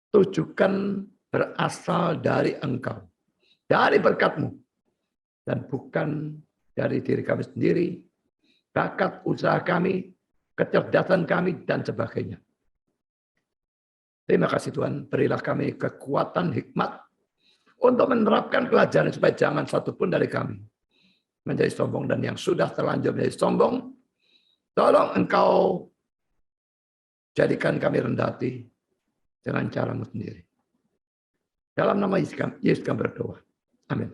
tujukan berasal dari Engkau. Dari berkat-Mu. Dan bukan dari diri kami sendiri. Bakat usaha kami, kecerdasan kami, dan sebagainya. Terima kasih Tuhan. Berilah kami kekuatan hikmat untuk menerapkan pelajaran supaya jangan satupun dari kami menjadi sombong, dan yang sudah terlanjur menjadi sombong, tolong Engkau jadikan kami rendah hati dengan cara-Mu sendiri. Dalam nama Yesus kami berdoa. Amin.